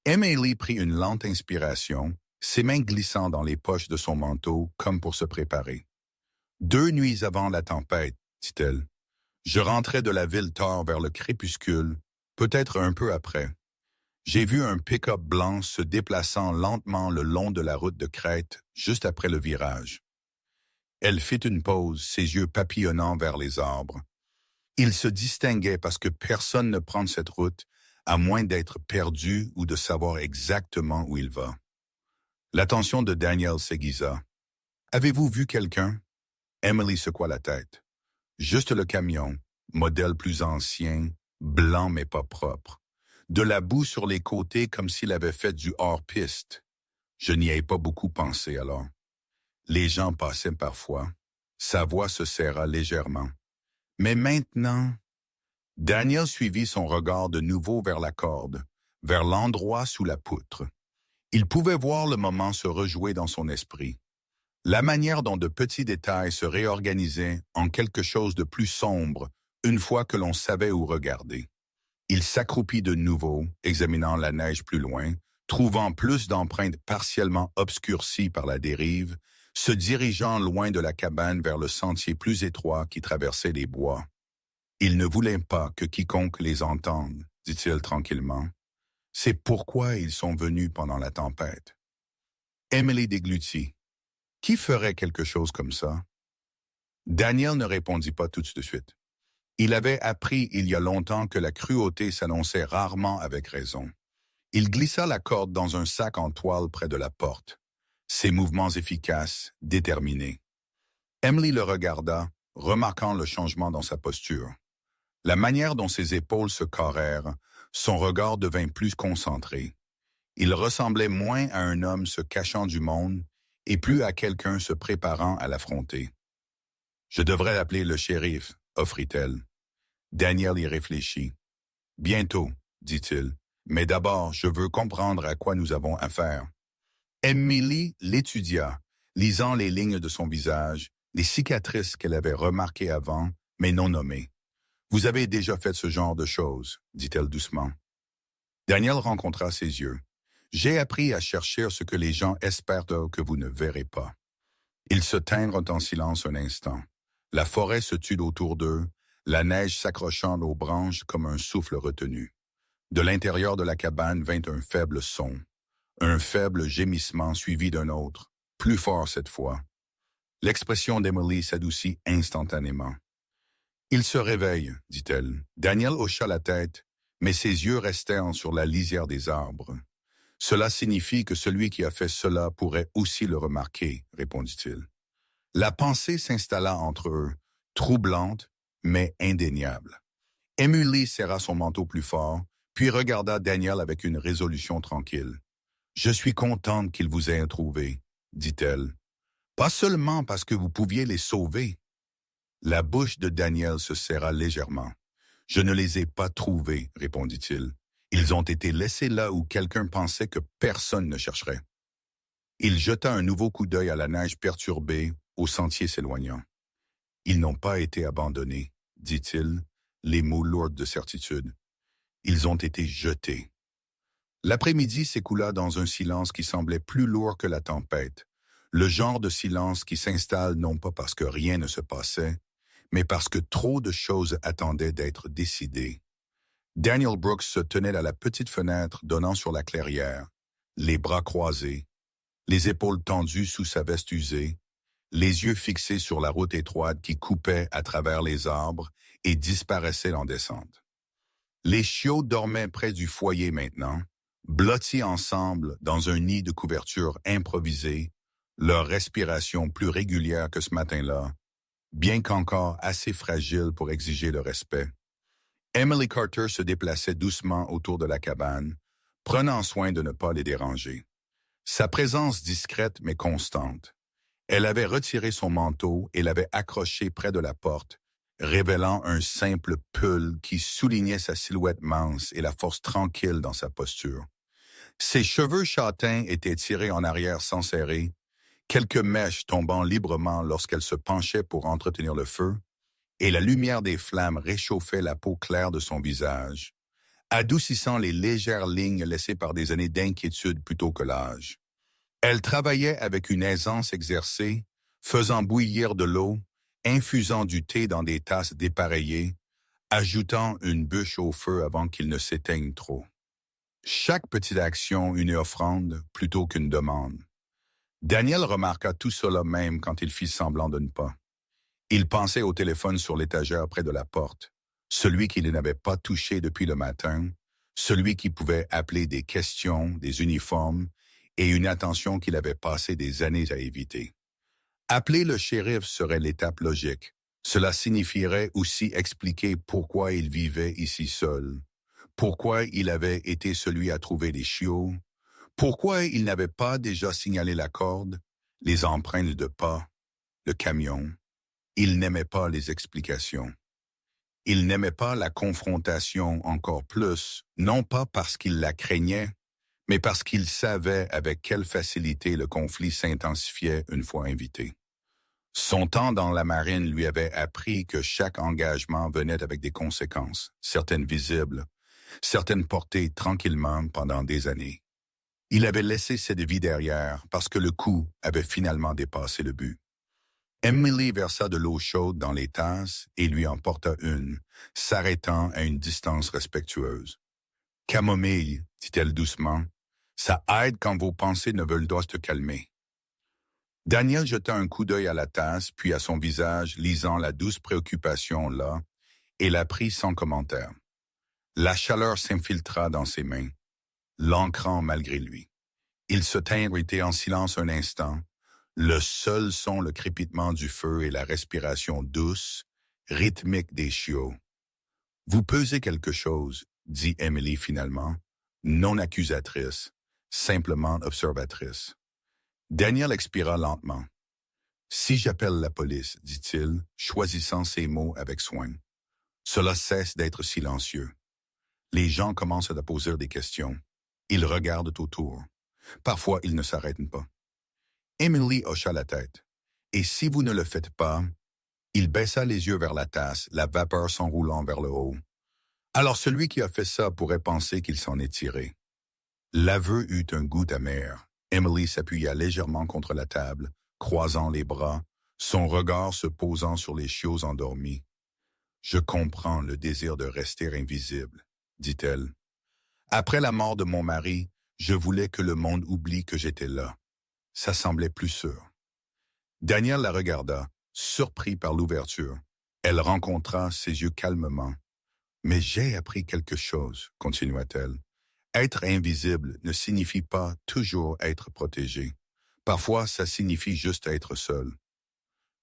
Emily prit une lente inspiration, ses mains glissant dans les poches de son manteau comme pour se préparer. « 2 nuits avant la tempête, » dit-elle. « Je rentrais de la ville tard vers le crépuscule, peut-être un peu après. J'ai vu un pick-up blanc se déplaçant lentement le long de la route de crête, juste après le virage. » Elle fit une pause, ses yeux papillonnant vers les arbres. Il se distinguait parce que personne ne prend cette route, à moins d'être perdu ou de savoir exactement où il va. L'attention de Daniel s'aiguisa. « Avez-vous vu quelqu'un? » Emily secoua la tête. « Juste le camion, modèle plus ancien, blanc mais pas propre. De la boue sur les côtés comme s'il avait fait du hors-piste. Je n'y ai pas beaucoup pensé alors. Les gens passaient parfois. Sa voix se serra légèrement. Mais maintenant, Daniel suivit son regard de nouveau vers la corde, vers l'endroit sous la poutre. Il pouvait voir le moment se rejouer dans son esprit. La manière dont de petits détails se réorganisaient en quelque chose de plus sombre une fois que l'on savait où regarder. Il s'accroupit de nouveau, examinant la neige plus loin, trouvant plus d'empreintes partiellement obscurcies par la dérive, se dirigeant loin de la cabane vers le sentier plus étroit qui traversait les bois. Il ne voulait pas que quiconque les entende, dit-il tranquillement. C'est pourquoi ils sont venus pendant la tempête. Emily déglutit. Qui ferait quelque chose comme ça? Daniel ne répondit pas tout de suite. Il avait appris il y a longtemps que la cruauté s'annonçait rarement avec raison. Il glissa la corde dans un sac en toile près de la porte. Ses mouvements efficaces, déterminés. Emily le regarda, remarquant le changement dans sa posture. La manière dont ses épaules se carrèrent, son regard devint plus concentré. Il ressemblait moins à un homme se cachant du monde et plus à quelqu'un se préparant à l'affronter. « Je devrais appeler le shérif », offrit-elle. Daniel y réfléchit. « Bientôt », dit-il, « mais d'abord, je veux comprendre à quoi nous avons affaire. » Emily l'étudia, lisant les lignes de son visage, les cicatrices qu'elle avait remarquées avant, mais non nommées. « Vous avez déjà fait ce genre de choses, » dit-elle doucement. Daniel rencontra ses yeux. « J'ai appris à chercher ce que les gens espèrent que vous ne verrez pas. » Ils se tinrent en silence un instant. La forêt se tut autour d'eux, la neige s'accrochant aux branches comme un souffle retenu. De l'intérieur de la cabane vint un faible son, un faible gémissement suivi d'un autre, plus fort cette fois. L'expression d'Emily s'adoucit instantanément. « Il se réveille, dit-elle. » Daniel hocha la tête, mais ses yeux restèrent sur la lisière des arbres. « Cela signifie que celui qui a fait cela pourrait aussi le remarquer, répondit-il. La pensée s'installa entre eux, troublante, mais indéniable. Emily serra son manteau plus fort, puis regarda Daniel avec une résolution tranquille. « Je suis contente qu'il vous ait trouvé, » dit-elle. « Pas seulement parce que vous pouviez les sauver. » La bouche de Daniel se serra légèrement. « Je ne les ai pas trouvés, » répondit-il. « Ils ont été laissés là où quelqu'un pensait que personne ne chercherait. » Il jeta un nouveau coup d'œil à la neige perturbée, au sentier s'éloignant. « Ils n'ont pas été abandonnés, » dit-il, les mots lourds de certitude. « Ils ont été jetés. » L'après-midi s'écoula dans un silence qui semblait plus lourd que la tempête, le genre de silence qui s'installe non pas parce que rien ne se passait, mais parce que trop de choses attendaient d'être décidées. Daniel Brooks se tenait à la petite fenêtre donnant sur la clairière, les bras croisés, les épaules tendues sous sa veste usée, les yeux fixés sur la route étroite qui coupait à travers les arbres et disparaissait en descente. Les chiots dormaient près du foyer maintenant, blottis ensemble dans un nid de couverture improvisé, leur respiration plus régulière que ce matin-là, bien qu'encore assez fragile pour exiger le respect. Emily Carter se déplaçait doucement autour de la cabane, prenant soin de ne pas les déranger. Sa présence discrète mais constante. Elle avait retiré son manteau et l'avait accroché près de la porte, révélant un simple pull qui soulignait sa silhouette mince et la force tranquille dans sa posture. Ses cheveux châtains étaient tirés en arrière sans serrer, quelques mèches tombant librement lorsqu'elle se penchait pour entretenir le feu, et la lumière des flammes réchauffait la peau claire de son visage, adoucissant les légères lignes laissées par des années d'inquiétude plutôt que l'âge. Elle travaillait avec une aisance exercée, faisant bouillir de l'eau, infusant du thé dans des tasses dépareillées, ajoutant une bûche au feu avant qu'il ne s'éteigne trop. Chaque petite action une offrande plutôt qu'une demande. Daniel remarqua tout cela même quand il fit semblant de ne pas. Il pensait au téléphone sur l'étagère près de la porte, celui qu'il n'avait pas touché depuis le matin, celui qui pouvait appeler des questions, des uniformes et une attention qu'il avait passé des années à éviter. Appeler le shérif serait l'étape logique. Cela signifierait aussi expliquer pourquoi il vivait ici seul, pourquoi il avait été celui à trouver les chiots, pourquoi il n'avait pas déjà signalé la corde, les empreintes de pas, le camion. Il n'aimait pas les explications. Il n'aimait pas la confrontation encore plus, non pas parce qu'il la craignait, mais parce qu'il savait avec quelle facilité le conflit s'intensifiait une fois invité. Son temps dans la marine lui avait appris que chaque engagement venait avec des conséquences, certaines visibles, certaines portées tranquillement pendant des années. Il avait laissé cette vie derrière parce que le coup avait finalement dépassé le but. Emily versa de l'eau chaude dans les tasses et lui en porta une, s'arrêtant à une distance respectueuse. « Camomille, dit-elle doucement, ça aide quand vos pensées ne veulent pas se calmer. » Daniel jeta un coup d'œil à la tasse, puis à son visage, lisant la douce préoccupation là, et la prit sans commentaire. La chaleur s'infiltra dans ses mains, l'ancrant malgré lui. Il se tint en silence un instant, le seul son le crépitement du feu et la respiration douce, rythmique des chiots. « Vous pesez quelque chose, » dit Emily finalement, non accusatrice, simplement observatrice. Daniel expira lentement. « Si j'appelle la police, dit-il, choisissant ses mots avec soin. Cela cesse d'être silencieux. Les gens commencent à poser des questions. Ils regardent autour. Parfois, ils ne s'arrêtent pas. » Emily hocha la tête. « Et si vous ne le faites pas? » Il baissa les yeux vers la tasse, la vapeur s'enroulant vers le haut. Alors celui qui a fait ça pourrait penser qu'il s'en est tiré. L'aveu eut un goût amer. Emily s'appuya légèrement contre la table, croisant les bras, son regard se posant sur les chiots endormis. « Je comprends le désir de rester invisible, » dit-elle. « Après la mort de mon mari, je voulais que le monde oublie que j'étais là. Ça semblait plus sûr. » Daniel la regarda, surpris par l'ouverture. Elle rencontra ses yeux calmement. « Mais j'ai appris quelque chose, » continua-t-elle. « Être invisible ne signifie pas toujours être protégé. Parfois, ça signifie juste être seul. »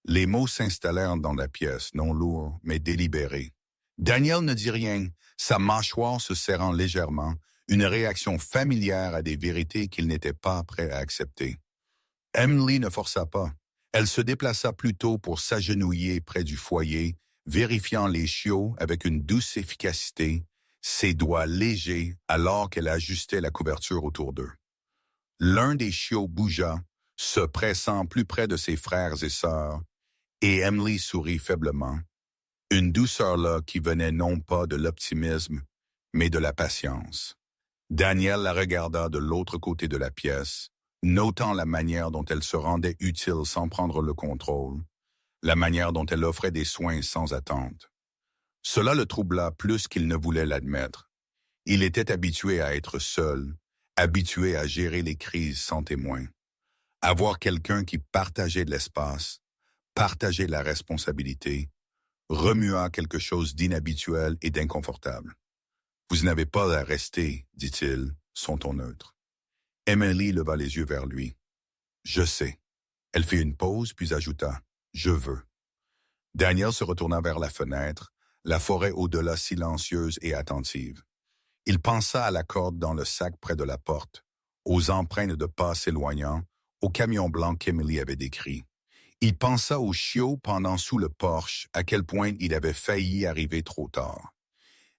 Les mots s'installèrent dans la pièce, non lourds, mais délibérés. Daniel ne dit rien, sa mâchoire se serrant légèrement, une réaction familière à des vérités qu'il n'était pas prêt à accepter. Emily ne força pas. Elle se déplaça plutôt pour s'agenouiller près du foyer, vérifiant les chiots avec une douce efficacité, ses doigts légers alors qu'elle ajustait la couverture autour d'eux. L'un des chiots bougea, se pressant plus près de ses frères et sœurs, et Emily sourit faiblement. Une douceur là qui venait non pas de l'optimisme, mais de la patience. Daniel la regarda de l'autre côté de la pièce, notant la manière dont elle se rendait utile sans prendre le contrôle, la manière dont elle offrait des soins sans attente. Cela le troubla plus qu'il ne voulait l'admettre. Il était habitué à être seul, habitué à gérer les crises sans témoin. Avoir quelqu'un qui partageait de l'espace, partageait la responsabilité, remua quelque chose d'inhabituel et d'inconfortable. « Vous n'avez pas à rester, dit-il, son ton neutre. » Emily leva les yeux vers lui. « Je sais. » Elle fit une pause, puis ajouta « Je veux. » Daniel se retourna vers la fenêtre, la forêt au-delà silencieuse et attentive. Il pensa à la corde dans le sac près de la porte, aux empreintes de pas s'éloignant, au camion blanc qu'Emily avait décrit. Il pensa aux chiots pendant sous le porche, à quel point il avait failli arriver trop tard.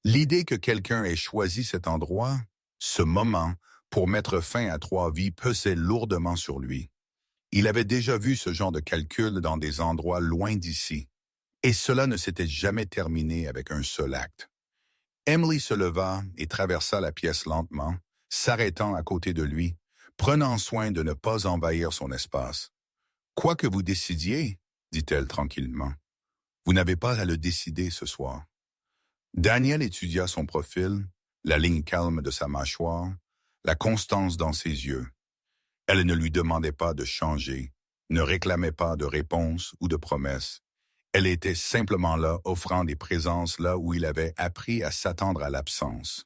L'idée que quelqu'un ait choisi cet endroit, ce moment, pour mettre fin à 3 vies pesait lourdement sur lui. Il avait déjà vu ce genre de calcul dans des endroits loin d'ici, et cela ne s'était jamais terminé avec un seul acte. Emily se leva et traversa la pièce lentement, s'arrêtant à côté de lui, prenant soin de ne pas envahir son espace. « Quoi que vous décidiez, » dit-elle tranquillement, « vous n'avez pas à le décider ce soir. » Daniel étudia son profil, la ligne calme de sa mâchoire, la constance dans ses yeux. Elle ne lui demandait pas de changer, ne réclamait pas de réponse ou de promesse. Elle était simplement là, offrant des présences là où il avait appris à s'attendre à l'absence.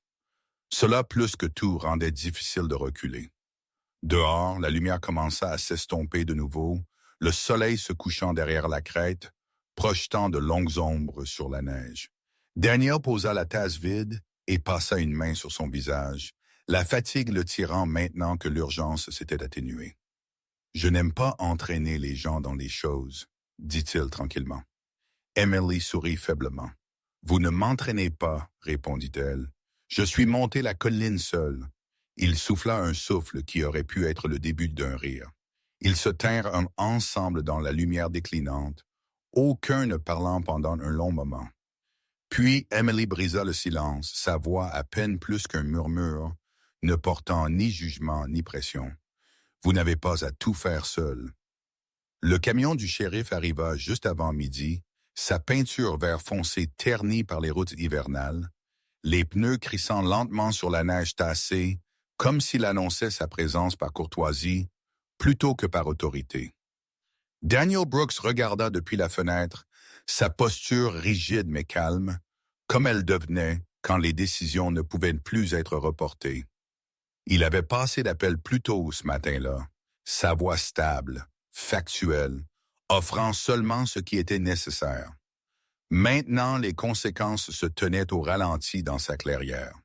Cela, plus que tout, rendait difficile de reculer. Dehors, la lumière commença à s'estomper de nouveau, le soleil se couchant derrière la crête, projetant de longues ombres sur la neige. Daniel posa la tasse vide et passa une main sur son visage, la fatigue le tirant maintenant que l'urgence s'était atténuée. « Je n'aime pas entraîner les gens dans les choses, » dit-il tranquillement. Emily sourit faiblement. « Vous ne m'entraînez pas, répondit-elle. Je suis monté la colline seul. Il souffla un souffle qui aurait pu être le début d'un rire. Ils se tinrent ensemble dans la lumière déclinante, aucun ne parlant pendant un long moment. Puis Emily brisa le silence, sa voix à peine plus qu'un murmure, ne portant ni jugement ni pression. Vous n'avez pas à tout faire seul. Le camion du shérif arriva juste avant midi, sa peinture vert foncé ternie par les routes hivernales, les pneus crissant lentement sur la neige tassée, comme s'il annonçait sa présence par courtoisie, plutôt que par autorité. Daniel Brooks regarda depuis la fenêtre, sa posture rigide mais calme, comme elle devenait quand les décisions ne pouvaient plus être reportées. Il avait passé l'appel plus tôt ce matin-là, sa voix stable, factuelle, offrant seulement ce qui était nécessaire. Maintenant, les conséquences se tenaient au ralenti dans sa clairière.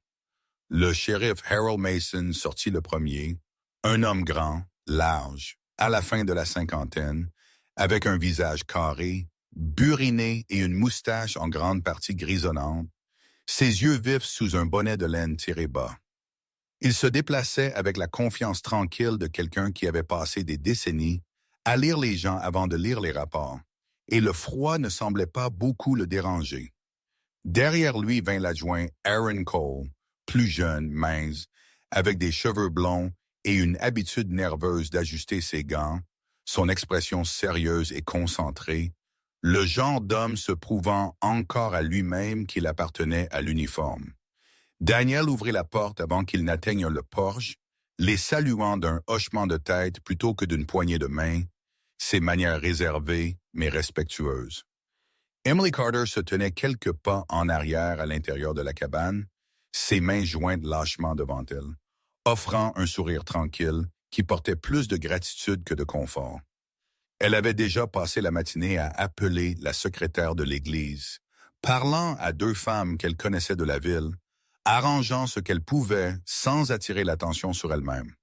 Le shérif Harold Mason sortit le premier, un homme grand, large, à la fin de la cinquantaine, avec un visage carré, buriné et une moustache en grande partie grisonnante, ses yeux vifs sous un bonnet de laine tiré bas. Il se déplaçait avec la confiance tranquille de quelqu'un qui avait passé des décennies à lire les gens avant de lire les rapports, et le froid ne semblait pas beaucoup le déranger. Derrière lui vint l'adjoint Aaron Cole, plus jeune, mince, avec des cheveux blonds et une habitude nerveuse d'ajuster ses gants, son expression sérieuse et concentrée, le genre d'homme se prouvant encore à lui-même qu'il appartenait à l'uniforme. Daniel ouvrit la porte avant qu'il n'atteigne le porche, les saluant d'un hochement de tête plutôt que d'une poignée de main, ses manières réservées mais respectueuses. Emily Carter se tenait quelques pas en arrière à l'intérieur de la cabane, ses mains jointes lâchement devant elle, offrant un sourire tranquille qui portait plus de gratitude que de confort. Elle avait déjà passé la matinée à appeler la secrétaire de l'église, parlant à 2 femmes qu'elle connaissait de la ville, arrangeant ce qu'elle pouvait sans attirer l'attention sur elle-même.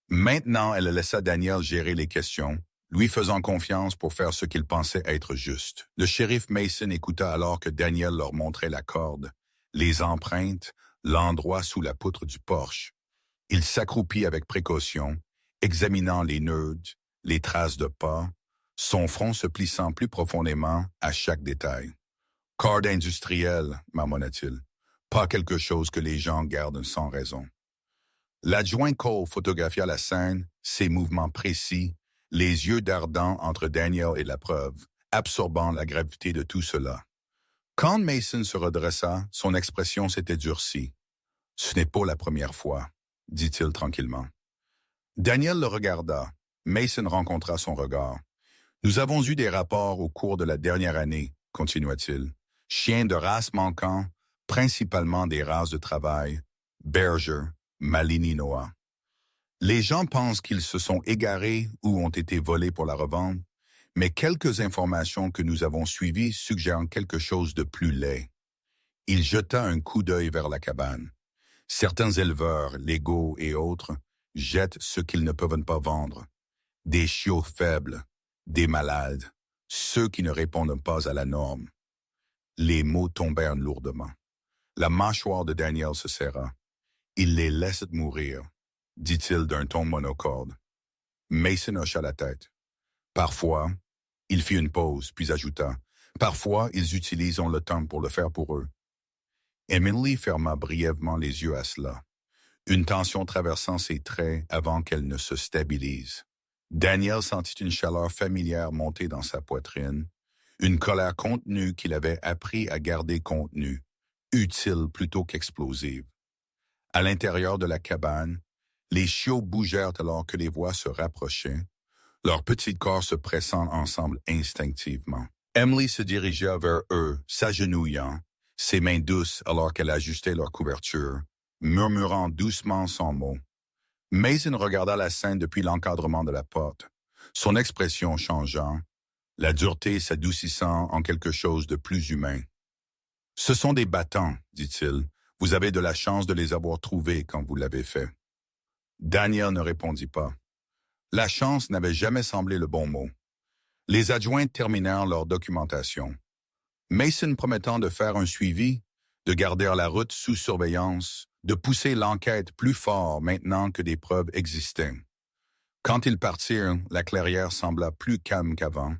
Maintenant, elle laissa Daniel gérer les questions, lui faisant confiance pour faire ce qu'il pensait être juste. Le shérif Mason écouta alors que Daniel leur montrait la corde, les empreintes, l'endroit sous la poutre du porche. Il s'accroupit avec précaution, examinant les nœuds, les traces de pas, son front se plissant plus profondément à chaque détail. « Corde industrielle », marmonna-t-il. « Pas quelque chose que les gens gardent sans raison. » L'adjoint Cole photographia la scène, ses mouvements précis, les yeux dardants entre Daniel et la preuve, absorbant la gravité de tout cela. Quand Mason se redressa, son expression s'était durcie. « Ce n'est pas la première fois », dit-il tranquillement. Daniel le regarda. Mason rencontra son regard. « Nous avons eu des rapports au cours de la dernière année, » continua-t-il. « Chiens de race manquants, principalement des races de travail, Berger, Malinois. Les gens pensent qu'ils se sont égarés ou ont été volés pour la revente, mais quelques informations que nous avons suivies suggèrent quelque chose de plus laid. » Il jeta un coup d'œil vers la cabane. Certains éleveurs, légaux et autres, jettent ce qu'ils ne peuvent pas vendre. Des chiots faibles, des malades, ceux qui ne répondent pas à la norme. Les mots tombèrent lourdement. La mâchoire de Daniel se serra. « Il les laisse mourir », dit-il d'un ton monocorde. Mason hocha la tête. « Parfois, » il fit une pause, puis ajouta, « parfois, ils utilisent le temps pour le faire pour eux. » Emily ferma brièvement les yeux à cela, une tension traversant ses traits avant qu'elle ne se stabilise. Daniel sentit une chaleur familière monter dans sa poitrine, une colère contenue qu'il avait appris à garder contenue, utile plutôt qu'explosive. À l'intérieur de la cabane, les chiots bougèrent alors que les voix se rapprochaient, leurs petits corps se pressant ensemble instinctivement. Emily se dirigea vers eux, s'agenouillant, ses mains douces alors qu'elle ajustait leur couverture, murmurant doucement son mot. Mason regarda la scène depuis l'encadrement de la porte, son expression changeant, la dureté s'adoucissant en quelque chose de plus humain. « Ce sont des battants, dit-il. Vous avez de la chance de les avoir trouvés quand vous l'avez fait. » Daniel ne répondit pas. La chance n'avait jamais semblé le bon mot. Les adjoints terminèrent leur documentation. Mason promettant de faire un suivi, de garder la route sous surveillance, de pousser l'enquête plus fort maintenant que des preuves existaient. Quand ils partirent, la clairière sembla plus calme qu'avant,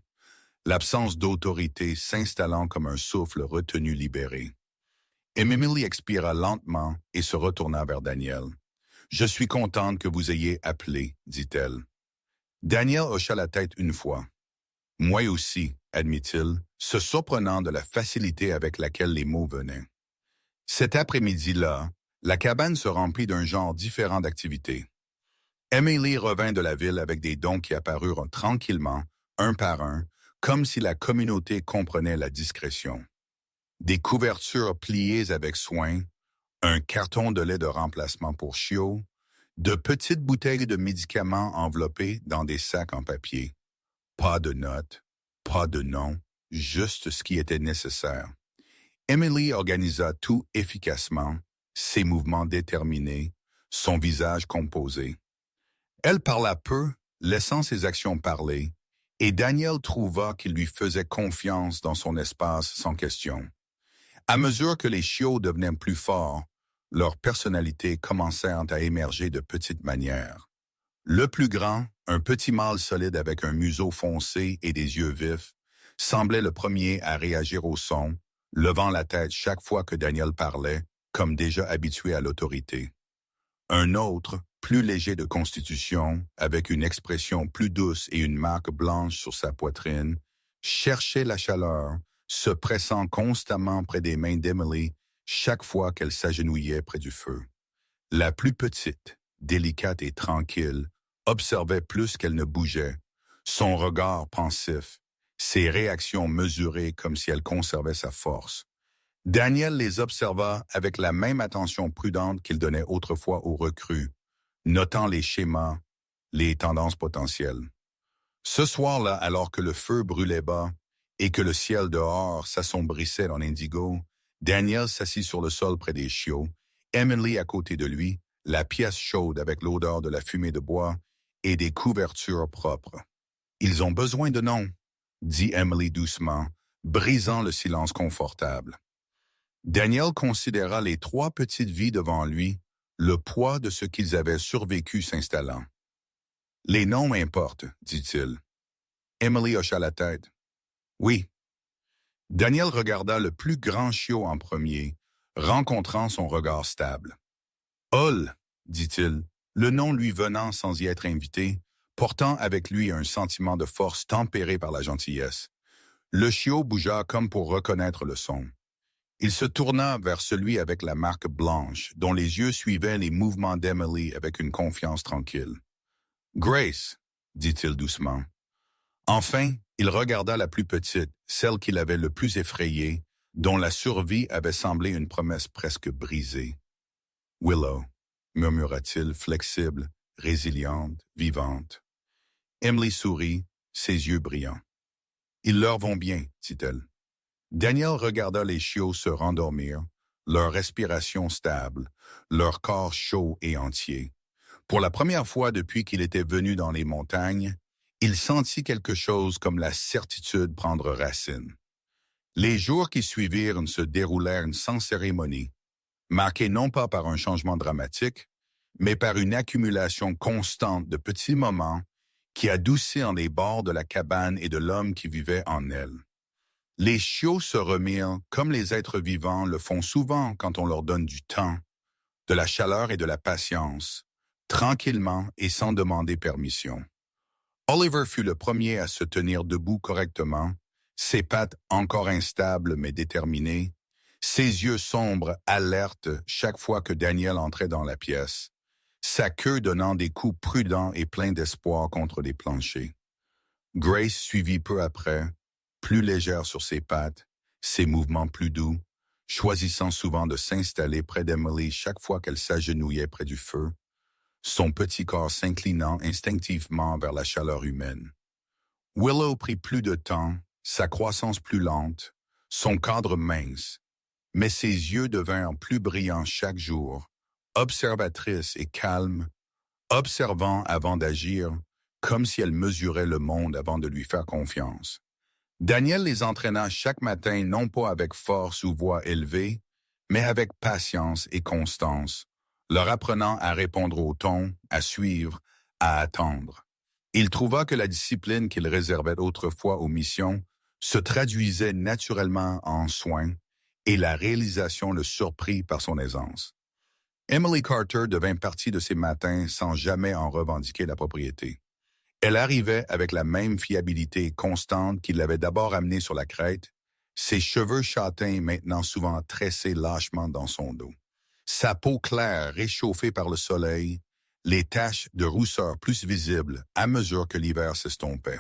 l'absence d'autorité s'installant comme un souffle retenu libéré. Emily expira lentement et se retourna vers Daniel. « Je suis contente que vous ayez appelé, dit-elle. Daniel hocha la tête une fois. « Moi aussi, admit-il, se surprenant de la facilité avec laquelle les mots venaient. Cet après-midi-là, la cabane se remplit d'un genre différent d'activités. Emily revint de la ville avec des dons qui apparurent tranquillement, un par un, comme si la communauté comprenait la discrétion. Des couvertures pliées avec soin, un carton de lait de remplacement pour chiots, de petites bouteilles de médicaments enveloppées dans des sacs en papier. Pas de notes, pas de noms, juste ce qui était nécessaire. Emily organisa tout efficacement, ses mouvements déterminés, son visage composé. Elle parla peu, laissant ses actions parler, et Daniel trouva qu'il lui faisait confiance dans son espace sans question. À mesure que les chiots devenaient plus forts, leurs personnalités commencèrent à émerger de petites manières. Le plus grand, un petit mâle solide avec un museau foncé et des yeux vifs, semblait le premier à réagir au son, levant la tête chaque fois que Daniel parlait, comme déjà habitué à l'autorité. Un autre, plus léger de constitution, avec une expression plus douce et une marque blanche sur sa poitrine, cherchait la chaleur, se pressant constamment près des mains d'Emily chaque fois qu'elle s'agenouillait près du feu. La plus petite, délicate et tranquille, observait plus qu'elle ne bougeait, son regard pensif, ses réactions mesurées comme si elle conservait sa force. Daniel les observa avec la même attention prudente qu'il donnait autrefois aux recrues, notant les schémas, les tendances potentielles. Ce soir-là, alors que le feu brûlait bas et que le ciel dehors s'assombrissait en indigo, Daniel s'assit sur le sol près des chiots, Emily à côté de lui, la pièce chaude avec l'odeur de la fumée de bois et des couvertures propres. « Ils ont besoin de noms, » dit Emily doucement, brisant le silence confortable. Daniel considéra les 3 petites vies devant lui, le poids de ce qu'ils avaient survécu s'installant. « Les noms importent, » dit-il. Emily hocha la tête. « Oui. » Daniel regarda le plus grand chiot en premier, rencontrant son regard stable. « Hall, » dit-il, le nom lui venant sans y être invité, portant avec lui un sentiment de force tempéré par la gentillesse. Le chiot bougea comme pour reconnaître le son. Il se tourna vers celui avec la marque blanche, dont les yeux suivaient les mouvements d'Emily avec une confiance tranquille. « Grace, » dit-il doucement. Enfin, il regarda la plus petite, celle qu'il avait le plus effrayée, dont la survie avait semblé une promesse presque brisée. « Willow, » murmura-t-il, flexible, résiliente, vivante. Emily sourit, ses yeux brillants. « Ils leur vont bien, dit-elle. » Daniel regarda les chiots se rendormir, leur respiration stable, leur corps chaud et entier. Pour la première fois depuis qu'il était venu dans les montagnes, il sentit quelque chose comme la certitude prendre racine. Les jours qui suivirent se déroulèrent sans cérémonie, marqués non pas par un changement dramatique, mais par une accumulation constante de petits moments qui adoucirent les bords de la cabane et de l'homme qui vivait en elle. Les chiots se remirent comme les êtres vivants le font souvent quand on leur donne du temps, de la chaleur et de la patience, tranquillement et sans demander permission. Oliver fut le premier à se tenir debout correctement, ses pattes encore instables mais déterminées, ses yeux sombres alertes chaque fois que Daniel entrait dans la pièce, sa queue donnant des coups prudents et pleins d'espoir contre les planchers. Grace suivit peu après, plus légère sur ses pattes, ses mouvements plus doux, choisissant souvent de s'installer près d'Emily chaque fois qu'elle s'agenouillait près du feu, son petit corps s'inclinant instinctivement vers la chaleur humaine. Willow prit plus de temps, sa croissance plus lente, son cadre mince, mais ses yeux devinrent plus brillants chaque jour, observatrice et calme, observant avant d'agir, comme si elle mesurait le monde avant de lui faire confiance. Daniel les entraîna chaque matin non pas avec force ou voix élevée, mais avec patience et constance, leur apprenant à répondre au ton, à suivre, à attendre. Il trouva que la discipline qu'il réservait autrefois aux missions se traduisait naturellement en soins, et la réalisation le surprit par son aisance. Emily Carter devint partie de ses matins sans jamais en revendiquer la propriété. Elle arrivait avec la même fiabilité constante qui l'avait d'abord amenée sur la crête, ses cheveux châtains maintenant souvent tressés lâchement dans son dos. Sa peau claire réchauffée par le soleil, les taches de rousseur plus visibles à mesure que l'hiver s'estompait.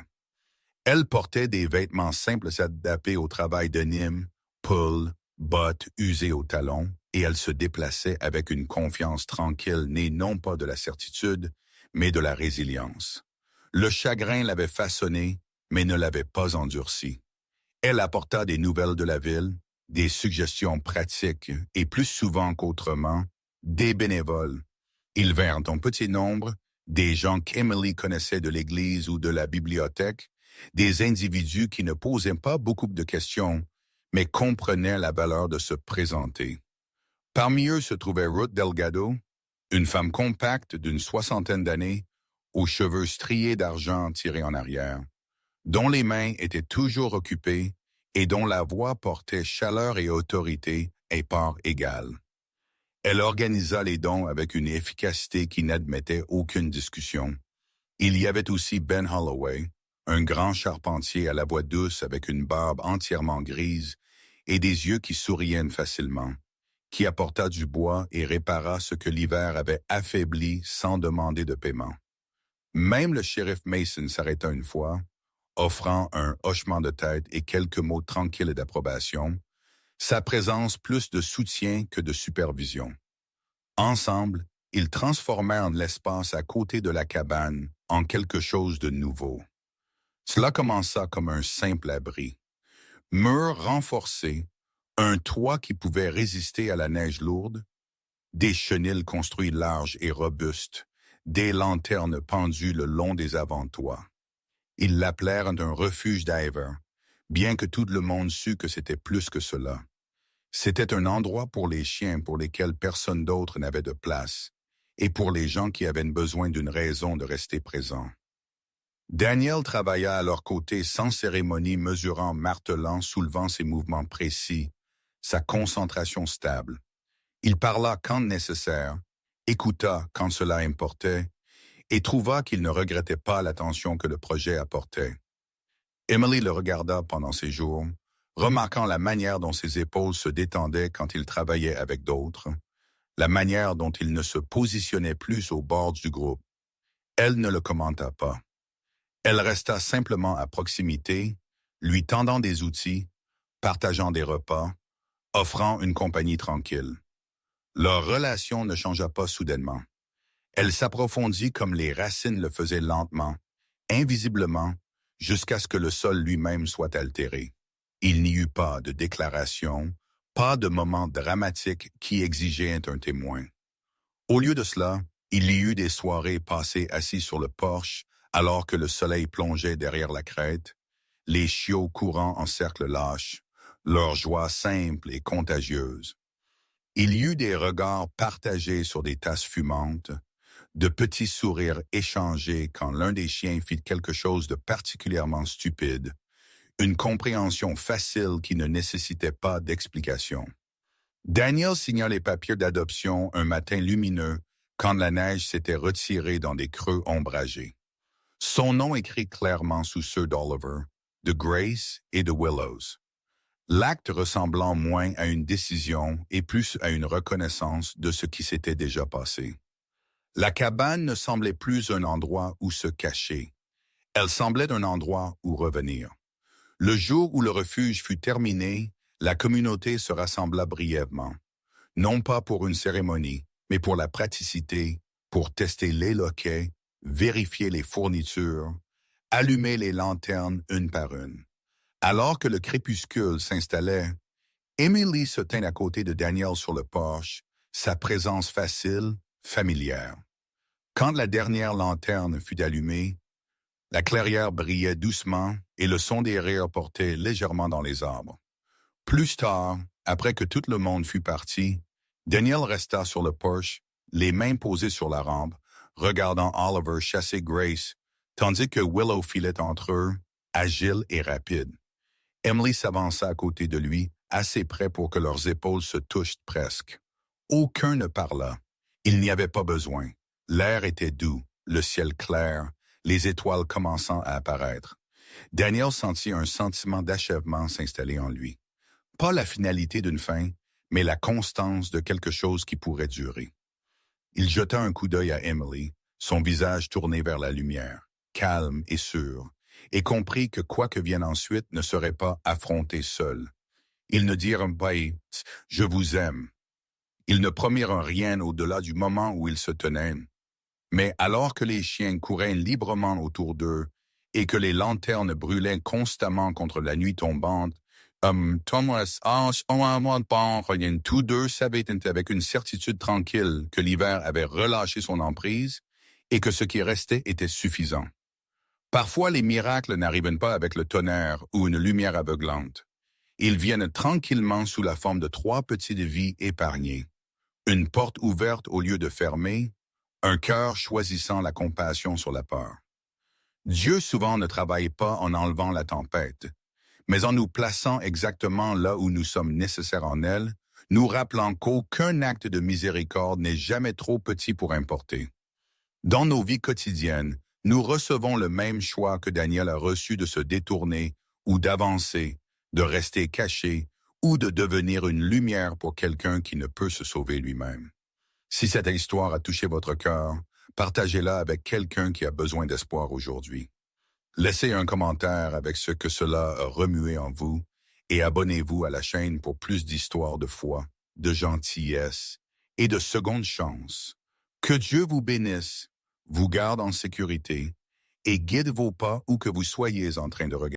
Elle portait des vêtements simples s'adapter au travail de Nîmes, poules, bottes usées aux talons, et elle se déplaçait avec une confiance tranquille née non pas de la certitude, mais de la résilience. Le chagrin l'avait façonnée, mais ne l'avait pas endurcie. Elle apporta des nouvelles de la ville, des suggestions pratiques et plus souvent qu'autrement, des bénévoles. Ils vinrent en petit nombre, des gens qu'Emily connaissait de l'église ou de la bibliothèque, des individus qui ne posaient pas beaucoup de questions, mais comprenaient la valeur de se présenter. Parmi eux se trouvait Ruth Delgado, une femme compacte d'une 60aine d'années, aux cheveux striés d'argent tirés en arrière, dont les mains étaient toujours occupées et dont la voix portait chaleur et autorité à part égale. Elle organisa les dons avec une efficacité qui n'admettait aucune discussion. Il y avait aussi Ben Holloway, un grand charpentier à la voix douce avec une barbe entièrement grise et des yeux qui souriaient facilement, qui apporta du bois et répara ce que l'hiver avait affaibli sans demander de paiement. Même le shérif Mason s'arrêta une fois, offrant un hochement de tête et quelques mots tranquilles d'approbation, sa présence plus de soutien que de supervision. Ensemble, ils transformèrent l'espace à côté de la cabane en quelque chose de nouveau. Cela commença comme un simple abri. Murs renforcés, un toit qui pouvait résister à la neige lourde, des chenils construits larges et robustes, des lanternes pendues le long des avant-toits. Ils l'appelèrent un refuge d'Iver, bien que tout le monde sût que c'était plus que cela. C'était un endroit pour les chiens pour lesquels personne d'autre n'avait de place, et pour les gens qui avaient besoin d'une raison de rester présents. Daniel travailla à leur côté sans cérémonie, mesurant, martelant, soulevant ses mouvements précis, sa concentration stable. Il parla quand nécessaire, écouta quand cela importait, et trouva qu'il ne regrettait pas l'attention que le projet apportait. Emily le regarda pendant ces jours, remarquant la manière dont ses épaules se détendaient quand il travaillait avec d'autres, la manière dont il ne se positionnait plus au bord du groupe. Elle ne le commenta pas. Elle resta simplement à proximité, lui tendant des outils, partageant des repas, offrant une compagnie tranquille. Leur relation ne changea pas soudainement. Elle s'approfondit comme les racines le faisaient lentement, invisiblement, jusqu'à ce que le sol lui-même soit altéré. Il n'y eut pas de déclaration, pas de moment dramatique qui exigeait un témoin. Au lieu de cela, il y eut des soirées passées assis sur le porche alors que le soleil plongeait derrière la crête, les chiots courant en cercle lâche, leur joie simple et contagieuse. Il y eut des regards partagés sur des tasses fumantes, de petits sourires échangés quand l'un des chiens fit quelque chose de particulièrement stupide, une compréhension facile qui ne nécessitait pas d'explication. Daniel signa les papiers d'adoption un matin lumineux quand la neige s'était retirée dans des creux ombragés. Son nom écrit clairement sous ceux d'Oliver, de Grace et de Willows. L'acte ressemblant moins à une décision et plus à une reconnaissance de ce qui s'était déjà passé. La cabane ne semblait plus un endroit où se cacher. Elle semblait un endroit où revenir. Le jour où le refuge fut terminé, la communauté se rassembla brièvement. Non pas pour une cérémonie, mais pour la praticité, pour tester les loquets, vérifier les fournitures, allumer les lanternes une par une. Alors que le crépuscule s'installait, Emily se tint à côté de Daniel sur le porche, sa présence facile, familière. Quand la dernière lanterne fut allumée, La clairière brillait doucement et le son des rires portait légèrement dans les arbres. Plus tard, après que tout le monde fut parti, Daniel resta sur le porche, les mains posées sur la rampe, regardant Oliver chasser Grace, tandis que Willow filait entre eux, agile et rapide. Emily s'avança à côté de lui, assez près pour que leurs épaules se touchent presque. Aucun ne parla. Il n'y avait pas besoin. L'air était doux, le ciel clair, les étoiles commençant à apparaître. Daniel sentit un sentiment d'achèvement s'installer en lui. Pas la finalité d'une fin, mais la constance de quelque chose qui pourrait durer. Il jeta un coup d'œil à Emily, son visage tourné vers la lumière, calme et sûr, et comprit que quoi que vienne ensuite ne serait pas affronté seul. Ils ne dirent pas « Je vous aime ». Ils ne promirent rien au-delà du moment où ils se tenaient. Mais alors que les chiens couraient librement autour d'eux et que les lanternes brûlaient constamment contre la nuit tombante, Thomas tous deux savaient avec une certitude tranquille que l'hiver avait relâché son emprise et que ce qui restait était suffisant. Parfois, les miracles n'arrivent pas avec le tonnerre ou une lumière aveuglante. Ils viennent tranquillement sous la forme de 3 petites vies épargnées. Une porte ouverte au lieu de fermer, un cœur choisissant la compassion sur la peur. Dieu souvent ne travaille pas en enlevant la tempête, mais en nous plaçant exactement là où nous sommes nécessaires en elle, nous rappelant qu'aucun acte de miséricorde n'est jamais trop petit pour importer. Dans nos vies quotidiennes, nous recevons le même choix que Daniel a reçu de se détourner ou d'avancer, de rester caché ou de devenir une lumière pour quelqu'un qui ne peut se sauver lui-même. Si cette histoire a touché votre cœur, partagez-la avec quelqu'un qui a besoin d'espoir aujourd'hui. Laissez un commentaire avec ce que cela a remué en vous et abonnez-vous à la chaîne pour plus d'histoires de foi, de gentillesse et de seconde chance. Que Dieu vous bénisse, vous garde en sécurité et guide vos pas où que vous soyez en train de regarder.